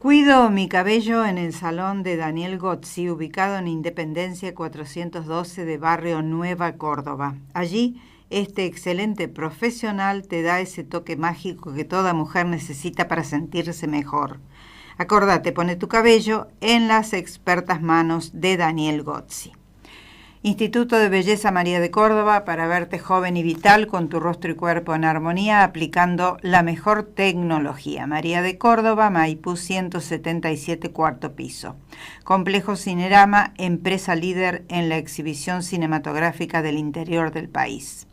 Cuido mi cabello en el salón de Daniel Gozzi, ubicado en Independencia 412 de Barrio Nueva, Córdoba. Allí, este excelente profesional te da ese toque mágico que toda mujer necesita para sentirse mejor. Acordate, pone tu cabello en las expertas manos de Daniel Gozzi. Instituto de Belleza María de Córdoba, para verte joven y vital con tu rostro y cuerpo en armonía, aplicando la mejor tecnología. María de Córdoba, Maipú 177, cuarto piso. Complejo Cinerama, empresa líder en la exhibición cinematográfica del interior del país.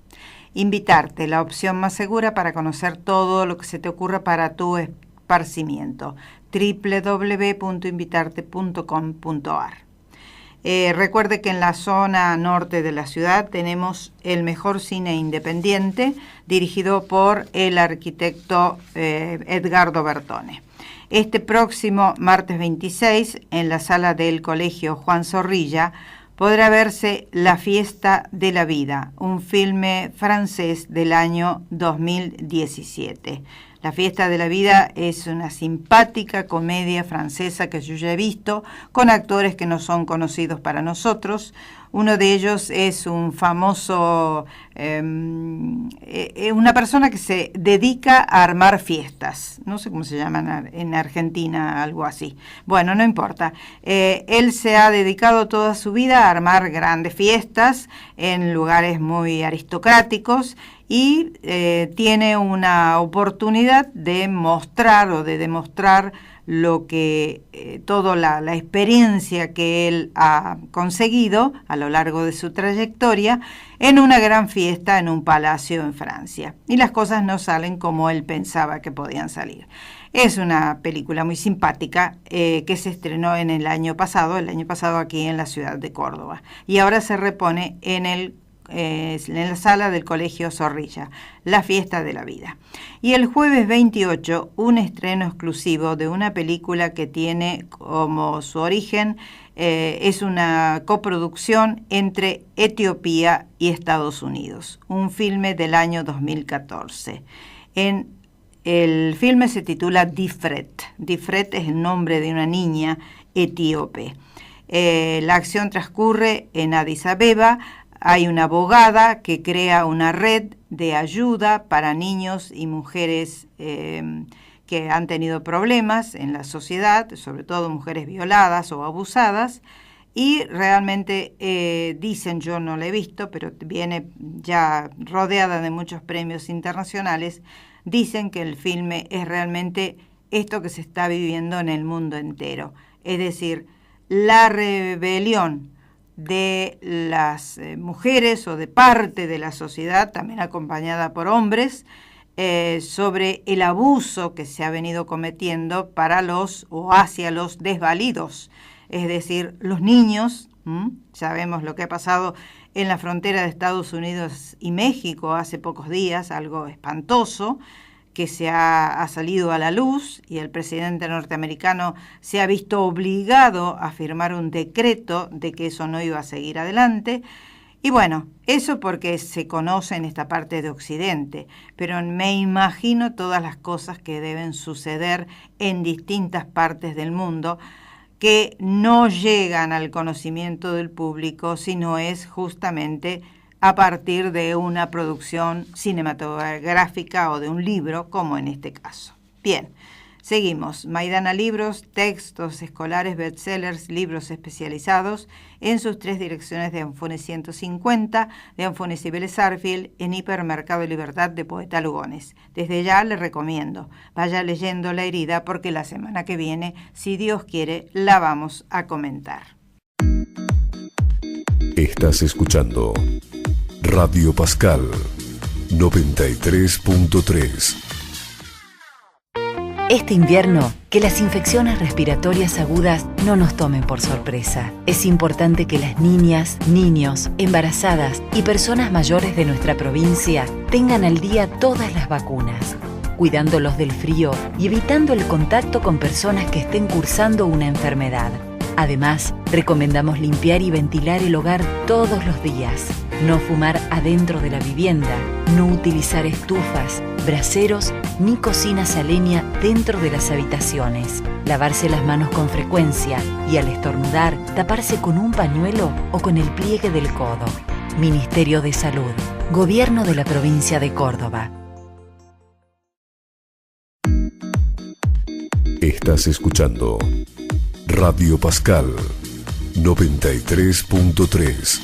Invitarte, la opción más segura para conocer todo lo que se te ocurra para tu esparcimiento. www.invitarte.com.ar. Recuerde que en la zona norte de la ciudad tenemos el mejor cine independiente, dirigido por el arquitecto Edgardo Bertone. Este próximo martes 26, en la sala del Colegio Juan Zorrilla, podrá verse La fiesta de la vida, un filme francés del año 2017. La fiesta de la vida es una simpática comedia francesa que yo ya he visto, con actores que no son conocidos para nosotros. Uno de ellos es un famoso, una persona que se dedica a armar fiestas. No sé cómo se llaman en Argentina, algo así. Bueno, no importa. Él se ha dedicado toda su vida a armar grandes fiestas en lugares muy aristocráticos y tiene una oportunidad de mostrar o de demostrar lo que toda la experiencia que él ha conseguido a lo largo de su trayectoria en una gran fiesta en un palacio en Francia. Y las cosas no salen como él pensaba que podían salir. Es una película muy simpática que se estrenó en el año pasado aquí en la ciudad de Córdoba. Y ahora se repone en la sala del Colegio Zorrilla, La fiesta de la vida. Y el jueves 28, un estreno exclusivo de una película que tiene como su origen, es una coproducción entre Etiopía y Estados Unidos, un filme del año 2014. El filme se titula Difret. Difret es el nombre de una niña etíope. La acción transcurre en Addis Abeba. Hay una abogada que crea una red de ayuda para niños y mujeres que han tenido problemas en la sociedad, sobre todo mujeres violadas o abusadas, y realmente dicen, yo no la he visto, pero viene ya rodeada de muchos premios internacionales, dicen que el filme es realmente esto que se está viviendo en el mundo entero, es decir, la rebelión de las mujeres o de parte de la sociedad, también acompañada por hombres, sobre el abuso que se ha venido cometiendo para los o hacia los desvalidos, es decir, los niños. Sabemos lo que ha pasado en la frontera de Estados Unidos y México hace pocos días, algo espantoso que ha salido a la luz, y el presidente norteamericano se ha visto obligado a firmar un decreto de que eso no iba a seguir adelante. Y bueno, eso porque se conoce en esta parte de Occidente, pero me imagino todas las cosas que deben suceder en distintas partes del mundo que no llegan al conocimiento del público, sino es justamente a partir de una producción cinematográfica o de un libro, como en este caso. Bien, seguimos. Maidana Libros, textos escolares, bestsellers, libros especializados en sus 3 direcciones de Anfunes 150, de Anfunes y Vélez Sarsfield, en Hipermercado Libertad de Poeta Lugones. Desde ya le recomiendo, vaya leyendo La herida, porque la semana que viene, si Dios quiere, la vamos a comentar. Estás escuchando Radio Pascal 93.3. Este invierno, que las infecciones respiratorias agudas no nos tomen por sorpresa. Es importante que las niñas, niños, embarazadas y personas mayores de nuestra provincia tengan al día todas las vacunas, cuidándolos del frío y evitando el contacto con personas que estén cursando una enfermedad. Además, recomendamos limpiar y ventilar el hogar todos los días, no fumar adentro de la vivienda, no utilizar estufas, braseros ni cocinas a leña dentro de las habitaciones, lavarse las manos con frecuencia y al estornudar taparse con un pañuelo o con el pliegue del codo. Ministerio de Salud, Gobierno de la Provincia de Córdoba. Estás escuchando Radio Pascal 93.3.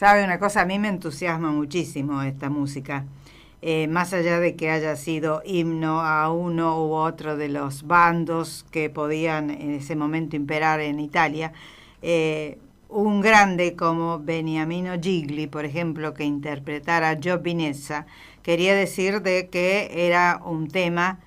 ¿Sabe una cosa? A mí me entusiasma muchísimo esta música. Más allá de que haya sido himno a uno u otro de los bandos que podían en ese momento imperar en Italia, un grande como Beniamino Gigli, por ejemplo, que interpretara Giovinezza, quería decir de que era un tema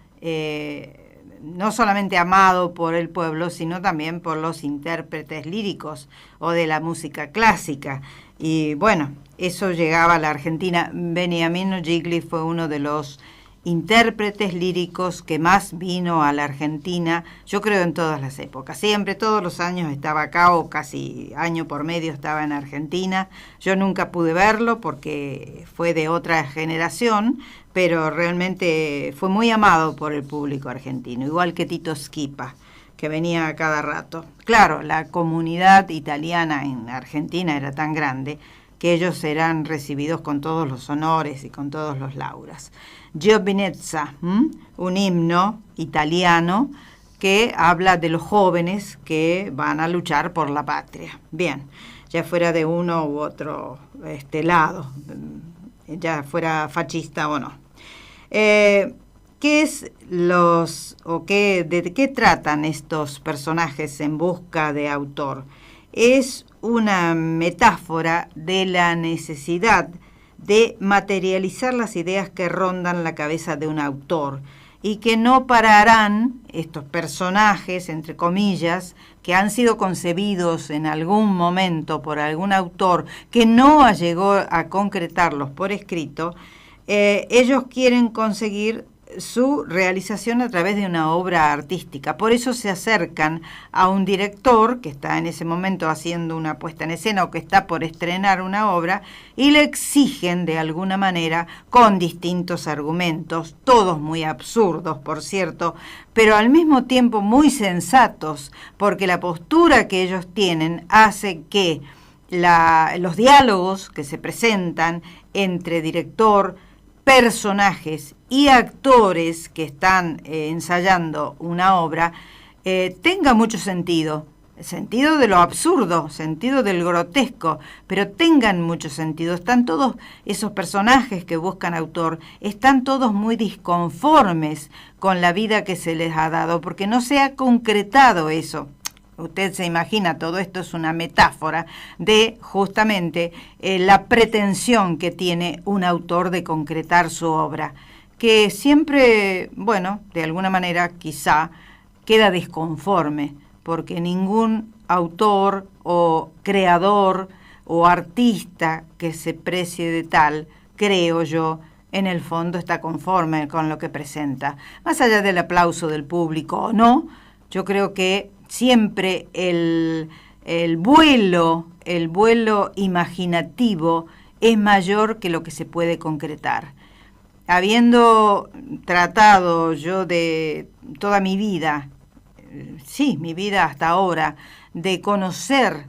no solamente amado por el pueblo, sino también por los intérpretes líricos o de la música clásica. Y bueno, eso llegaba a la Argentina. Beniamino Gigli fue uno de los intérpretes líricos que más vino a la Argentina, yo creo en todas las épocas. Siempre, todos los años estaba acá, o casi año por medio estaba en Argentina. Yo nunca pude verlo porque fue de otra generación, pero realmente fue muy amado por el público argentino, igual que Tito Schipa, que venía a cada rato. Claro, la comunidad italiana en Argentina era tan grande que ellos eran recibidos con todos los honores y con todos los lauras. Giovinezza, un himno italiano que habla de los jóvenes que van a luchar por la patria. Bien, ya fuera de uno u otro lado, ya fuera fascista o no. ¿De qué tratan estos personajes en busca de autor? Es una metáfora de la necesidad de materializar las ideas que rondan la cabeza de un autor y que no pararán estos personajes, entre comillas, que han sido concebidos en algún momento por algún autor que no llegó a concretarlos por escrito. Ellos quieren conseguir su realización a través de una obra artística. Por eso se acercan a un director que está en ese momento haciendo una puesta en escena o que está por estrenar una obra y le exigen de alguna manera con distintos argumentos, todos muy absurdos, por cierto, pero al mismo tiempo muy sensatos, porque la postura que ellos tienen hace que los diálogos que se presentan entre director, personajes y actores que están ensayando una obra tenga mucho sentido de lo absurdo, sentido del grotesco, pero tengan mucho sentido. Están todos esos personajes que buscan autor, están todos muy disconformes con la vida que se les ha dado, porque no se ha concretado eso. Usted se imagina, todo esto es una metáfora de justamente la pretensión que tiene un autor de concretar su obra, que siempre, bueno, de alguna manera quizá queda desconforme, porque ningún autor o creador o artista que se precie de tal, creo yo, en el fondo está conforme con lo que presenta. Más allá del aplauso del público o no, yo creo que siempre el vuelo imaginativo es mayor que lo que se puede concretar. Habiendo tratado yo de toda mi vida, mi vida hasta ahora, de conocer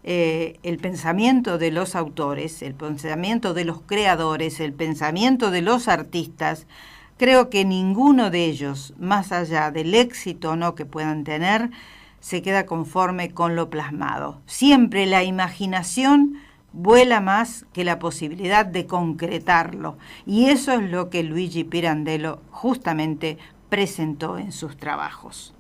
el pensamiento de los autores, el pensamiento de los creadores, el pensamiento de los artistas, creo que ninguno de ellos, más allá del éxito o no que puedan tener, se queda conforme con lo plasmado. Siempre la imaginación vuela más que la posibilidad de concretarlo. Y eso es lo que Luigi Pirandello justamente presentó en sus trabajos.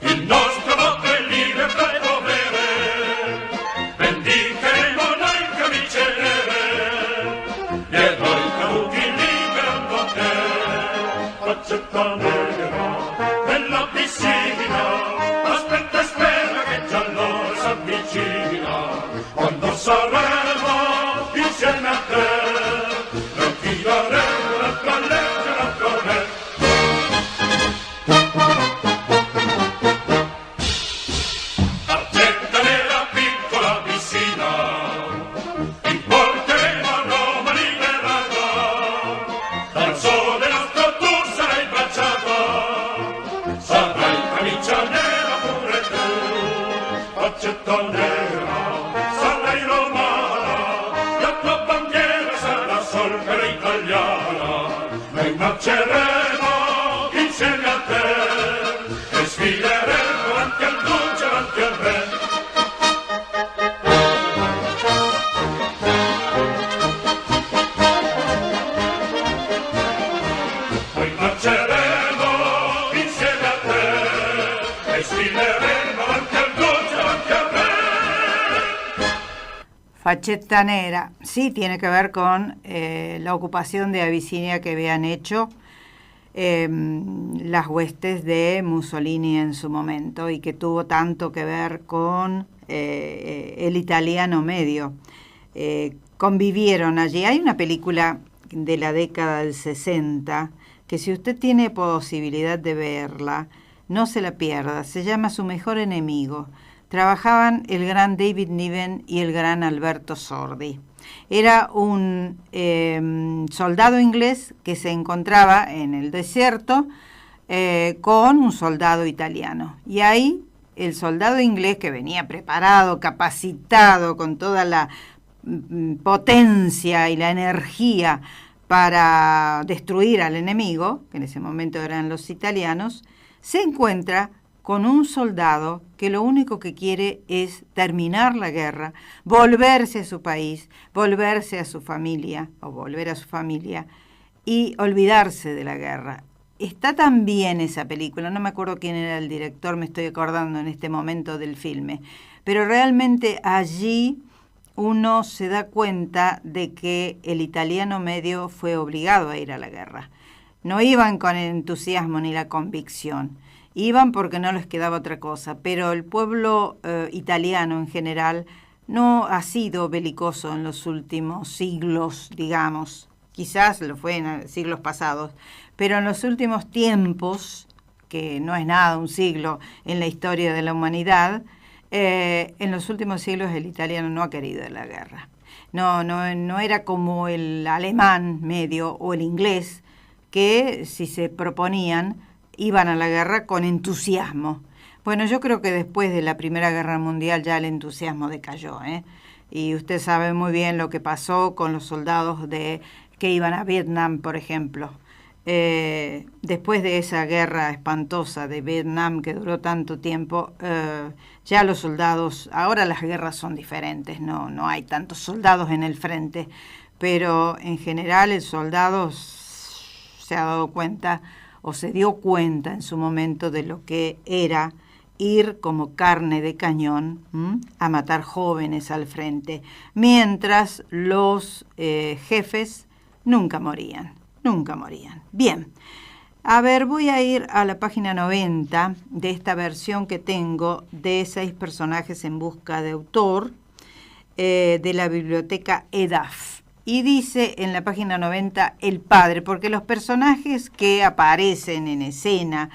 Il nostro voto è libero e dovere. faccetta nera della piscina, aspetta e spera che già l'ora s'avvicina, quando saremo insieme a te, non ti daremo un'altra legge, un altro re. Accetta nella piccola piscina, ti porteremo a Roma liberata, dal sole nostro tu sarai baciata, sarai camicia nera pure tu, faccetta nera, sarai romana, la tua bandiera sarà solcare italiana, noi marceremo insieme a te e sfideremo davanti al duce, davanti al re. Noi marceremo insieme a te e sfideremo davanti al duce, davanti al re. Faccetta Nera, sí, tiene que ver con la ocupación de Abisinia que habían hecho las huestes de Mussolini en su momento y que tuvo tanto que ver con el italiano medio. Convivieron allí. Hay una película de la década del 60 que si usted tiene posibilidad de verla, no se la pierda. Se llama Su mejor enemigo. Trabajaban el gran David Niven y el gran Alberto Sordi. Era un soldado inglés que se encontraba en el desierto con un soldado italiano. Y ahí el soldado inglés, que venía preparado, capacitado, con toda la potencia y la energía para destruir al enemigo, que en ese momento eran los italianos, se encuentra con un soldado que lo único que quiere es terminar la guerra, volverse a su país, volverse a su familia, o volver a su familia, y olvidarse de la guerra. Está tan bien esa película, no me acuerdo quién era el director, me estoy acordando en este momento del filme, pero realmente allí uno se da cuenta de que el italiano medio fue obligado a ir a la guerra. No iban con el entusiasmo ni la convicción, iban porque no les quedaba otra cosa, pero el pueblo italiano en general no ha sido belicoso en los últimos siglos, digamos, quizás lo fue en siglos pasados, pero en los últimos tiempos, que no es nada un siglo en la historia de la humanidad, en los últimos siglos el italiano no ha querido la guerra. No era como el alemán medio o el inglés, que si se proponían iban a la guerra con entusiasmo. Bueno, yo creo que después de la Primera Guerra Mundial ya el entusiasmo decayó, y usted sabe muy bien lo que pasó con los soldados que iban a Vietnam, por ejemplo. Después de esa guerra espantosa de Vietnam que duró tanto tiempo, ya los soldados, ahora las guerras son diferentes, no hay tantos soldados en el frente, pero en general el soldado se ha dado cuenta o se dio cuenta en su momento de lo que era ir como carne de cañón a matar jóvenes al frente, mientras los jefes nunca morían. Bien, a ver, voy a ir a la página 90 de esta versión que tengo de 6 personajes en busca de autor de la biblioteca EDAF. Y dice en la página 90 el padre, porque los personajes que aparecen en escena,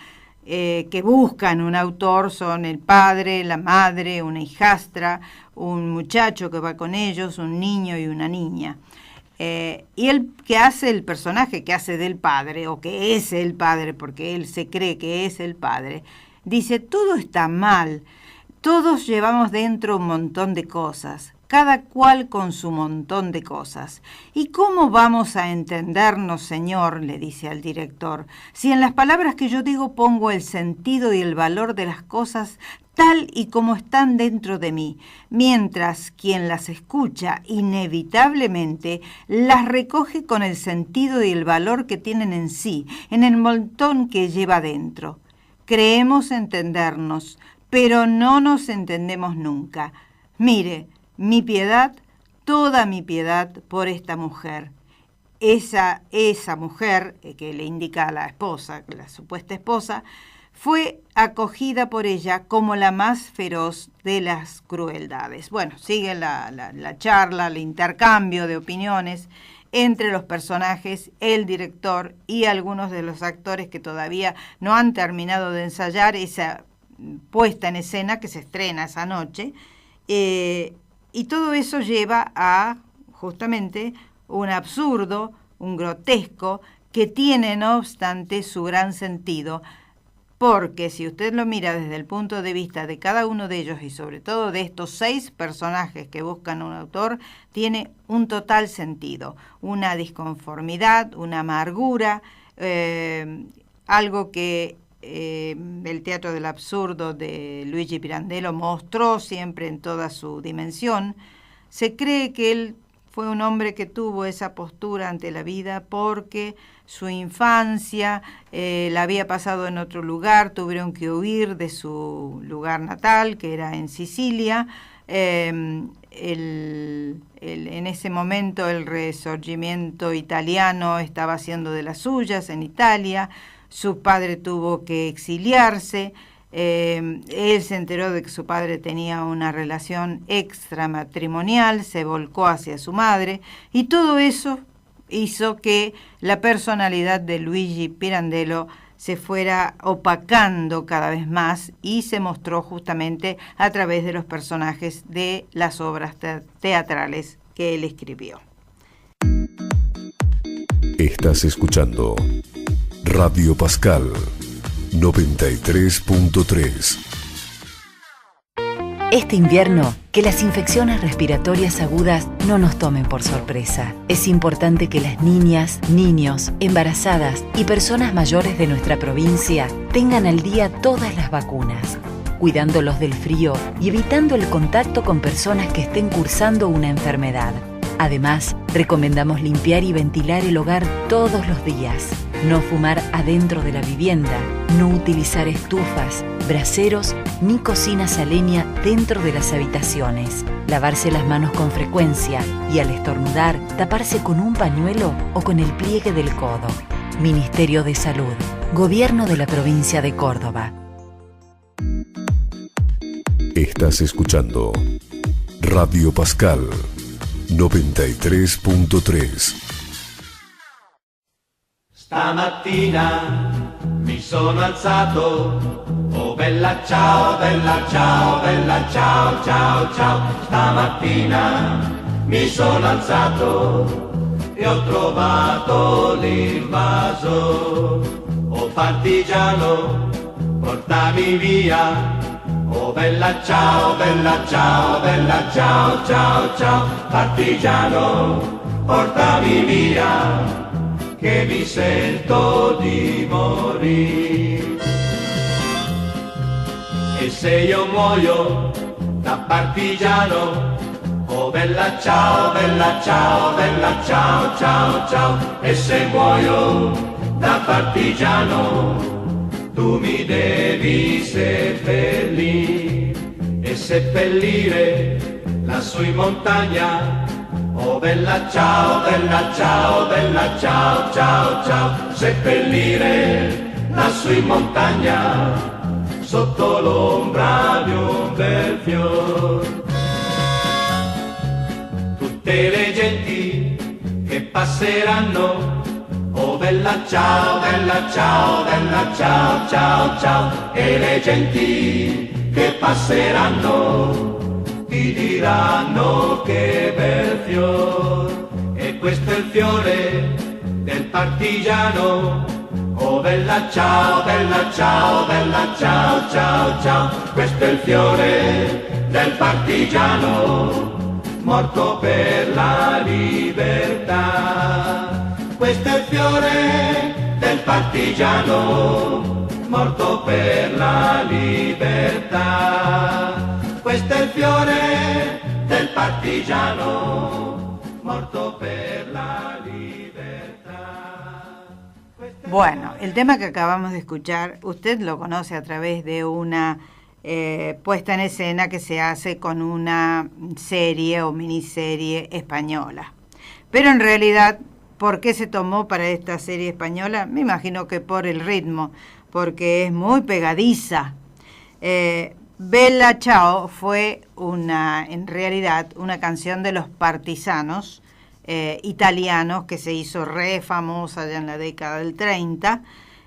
que buscan un autor, son el padre, la madre, una hijastra, un muchacho que va con ellos, un niño y una niña. Y el que hace el personaje que hace del padre, o que es el padre, porque él se cree que es el padre, dice, todo está mal, todos llevamos dentro un montón de cosas, cada cual con su montón de cosas. ¿Y cómo vamos a entendernos, señor?, le dice al director, si en las palabras que yo digo pongo el sentido y el valor de las cosas tal y como están dentro de mí, mientras quien las escucha inevitablemente las recoge con el sentido y el valor que tienen en sí, en el montón que lleva dentro. Creemos entendernos, pero no nos entendemos nunca. Mire, mi piedad, toda mi piedad por esta mujer. esa mujer, que le indica a la esposa, la supuesta esposa, fue acogida por ella como la más feroz de las crueldades. Bueno, sigue la charla, el intercambio de opiniones entre los personajes, el director y algunos de los actores que todavía no han terminado de ensayar esa puesta en escena que se estrena esa noche. Y todo eso lleva a justamente un absurdo, un grotesco, que tiene no obstante su gran sentido, porque si usted lo mira desde el punto de vista de cada uno de ellos y sobre todo de estos 6 personajes que buscan un autor, tiene un total sentido, una disconformidad, una amargura, algo que el teatro del absurdo de Luigi Pirandello mostró siempre en toda su dimensión. Se cree que él fue un hombre que tuvo esa postura ante la vida porque su infancia la había pasado en otro lugar, tuvieron que huir de su lugar natal, que era en Sicilia. En ese momento el Risorgimento italiano estaba haciendo de las suyas en Italia, su padre tuvo que exiliarse. Él se enteró de que su padre tenía una relación extramatrimonial, se volcó hacia su madre y todo eso hizo que la personalidad de Luigi Pirandello se fuera opacando cada vez más y se mostró justamente a través de los personajes de las obras teatrales que él escribió. Estás escuchando Radio Pascal 93.3. Este invierno, que las infecciones respiratorias agudas no nos tomen por sorpresa. Es importante que las niñas, niños, embarazadas y personas mayores de nuestra provincia tengan al día todas las vacunas, cuidándolos del frío y evitando el contacto con personas que estén cursando una enfermedad. Además, recomendamos limpiar y ventilar el hogar todos los días, no fumar adentro de la vivienda, no utilizar estufas, braseros ni cocinas a leña dentro de las habitaciones, lavarse las manos con frecuencia y al estornudar taparse con un pañuelo o con el pliegue del codo. Ministerio de Salud, Gobierno de la Provincia de Córdoba. Estás escuchando Radio Pascal 93.3. Stamattina mi sono alzato, oh bella ciao, bella ciao, bella ciao, ciao, ciao. Stamattina mi sono alzato e ho trovato l'invaso, oh partigiano, portami via. Oh bella ciao, bella ciao, bella ciao, ciao, ciao. Partigiano, portami via, che mi sento di morire. E se io muoio da partigiano, oh bella ciao, bella ciao, bella ciao, ciao, ciao. E se muoio da partigiano, tu mi devi seppellire e seppellire lassù in montagna. Oh bella ciao, bella ciao, bella ciao, ciao, ciao. Seppellire lassù in montagna, sotto l'ombra di un bel fior. Tutte le genti che passeranno, oh bella ciao, bella ciao, bella ciao, ciao, ciao. E le genti che passeranno ti diranno che bel fior. E questo è il fiore del partigiano, oh bella ciao, bella ciao, bella ciao, ciao, ciao. Questo è il fiore del partigiano, morto per la libertà. Questo è il fiore del partigiano, morto per la libertà. Questo è il fiore del partigiano, morto per la libertà. Bueno, el tema que acabamos de escuchar, usted lo conoce a través de una puesta en escena que se hace con una serie o miniserie española. Pero en realidad ¿Por qué se tomó para esta serie española? Me imagino que por el ritmo, porque es muy pegadiza. Bella Ciao fue en realidad una canción de los Partisanos italianos que se hizo re famosa ya en la década del 30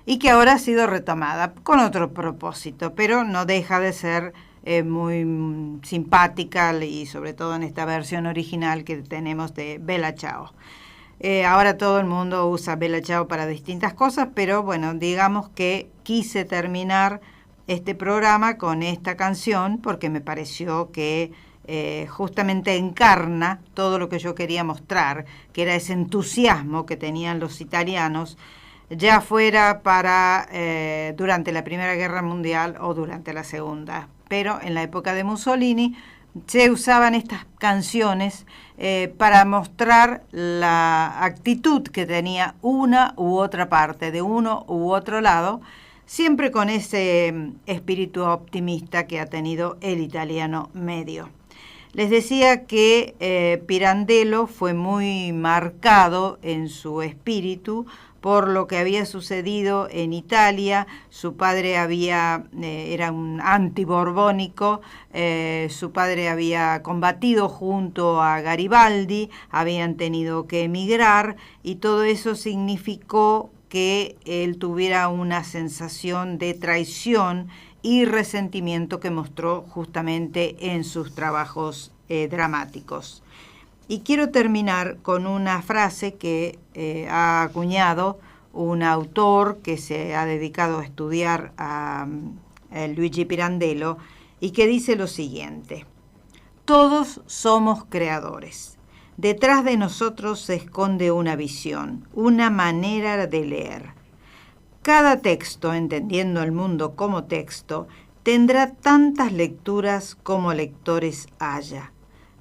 y que ahora ha sido retomada con otro propósito, pero no deja de ser muy simpática y sobre todo en esta versión original que tenemos de Bella Ciao. Ahora todo el mundo usa Bella Ciao para distintas cosas, pero bueno, digamos que quise terminar este programa con esta canción porque me pareció que justamente encarna todo lo que yo quería mostrar, que era ese entusiasmo que tenían los italianos, ya fuera durante la Primera Guerra Mundial o durante la Segunda. Pero en la época de Mussolini se usaban estas canciones para mostrar la actitud que tenía una u otra parte, de uno u otro lado, siempre con ese espíritu optimista que ha tenido el italiano medio. Les decía que Pirandello fue muy marcado en su espíritu por lo que había sucedido en Italia. Su padre era un antiborbónico, su padre había combatido junto a Garibaldi, habían tenido que emigrar y todo eso significó que él tuviera una sensación de traición y resentimiento que mostró justamente en sus trabajos dramáticos. Y quiero terminar con una frase que ha acuñado un autor que se ha dedicado a estudiar a Luigi Pirandello y que dice lo siguiente: todos somos creadores. Detrás de nosotros se esconde una visión, una manera de leer. Cada texto, entendiendo el mundo como texto, tendrá tantas lecturas como lectores haya.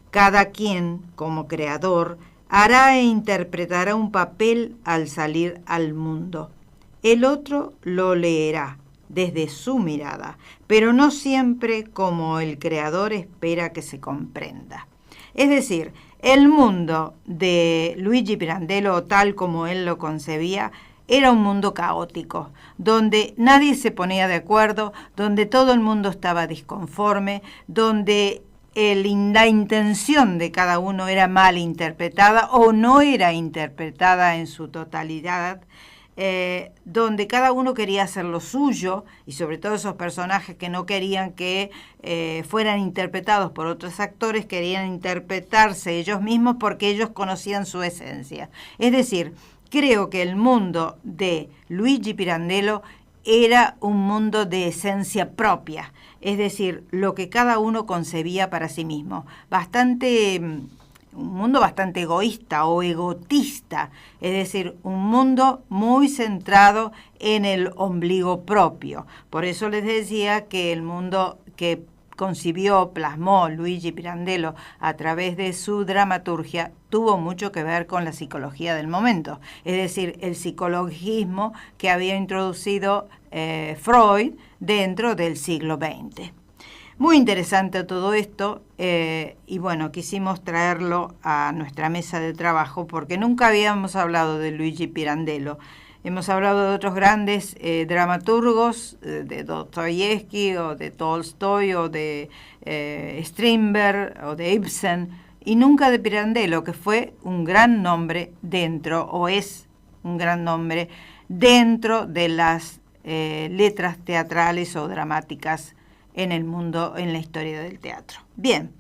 Cada quien, como creador, hará e interpretará un papel al salir al mundo. El otro lo leerá desde su mirada, pero no siempre como el creador espera que se comprenda. Es decir, el mundo de Luigi Pirandello, tal como él lo concebía, era un mundo caótico, donde nadie se ponía de acuerdo, donde todo el mundo estaba disconforme, donde la intención de cada uno era mal interpretada o no era interpretada en su totalidad, donde cada uno quería hacer lo suyo y sobre todo esos personajes que no querían que fueran interpretados por otros actores, querían interpretarse ellos mismos porque ellos conocían su esencia. Es decir, creo que el mundo de Luigi Pirandello era un mundo de esencia propia, es decir, lo que cada uno concebía para sí mismo. Un mundo bastante egoísta o egotista, es decir, un mundo muy centrado en el ombligo propio. Por eso les decía que el mundo que plasmó Luigi Pirandello a través de su dramaturgia tuvo mucho que ver con la psicología del momento, es decir, el psicologismo que había introducido Freud dentro del siglo XX. Muy interesante todo esto y bueno, quisimos traerlo a nuestra mesa de trabajo porque nunca habíamos hablado de Luigi Pirandello. Hemos hablado de otros grandes dramaturgos, de Dostoyevsky o de Tolstoy o de Strindberg o de Ibsen, y nunca de Pirandello, que fue un gran nombre dentro, o es un gran nombre dentro de las letras teatrales o dramáticas en el mundo, en la historia del teatro. Bien,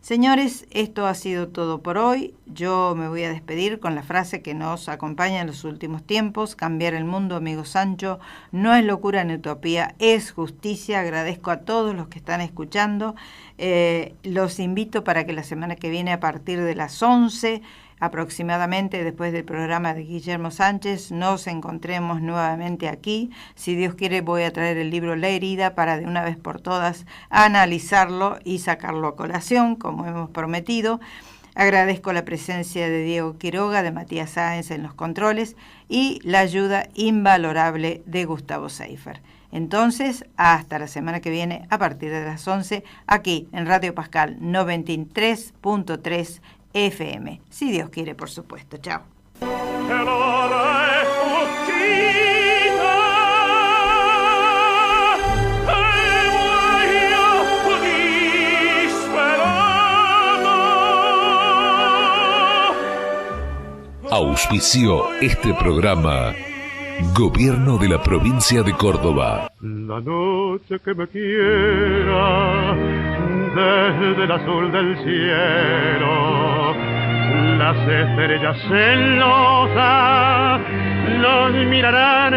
señores, esto ha sido todo por hoy. Yo me voy a despedir con la frase que nos acompaña en los últimos tiempos: cambiar el mundo, amigo Sancho, no es locura ni utopía, es justicia. Agradezco a todos los que están escuchando. Los invito para que la semana que viene, a partir de las 11 aproximadamente, después del programa de Guillermo Sánchez, nos encontremos nuevamente aquí. Si Dios quiere, voy a traer el libro La herida para de una vez por todas analizarlo y sacarlo a colación, como hemos prometido. Agradezco la presencia de Diego Quiroga, de Matías Sáenz en los controles y la ayuda invalorable de Gustavo Seifer. Entonces, hasta la semana que viene, a partir de las 11, aquí en Radio Pascal 93.3 FM. Si Dios quiere, por supuesto. Chao. che l'ora è uscita e muoio disperato. Auspició este programa Gobierno de la Provincia de Córdoba. La noche que me quiera desde el azul del cielo, las estrellas celosas nos mirarán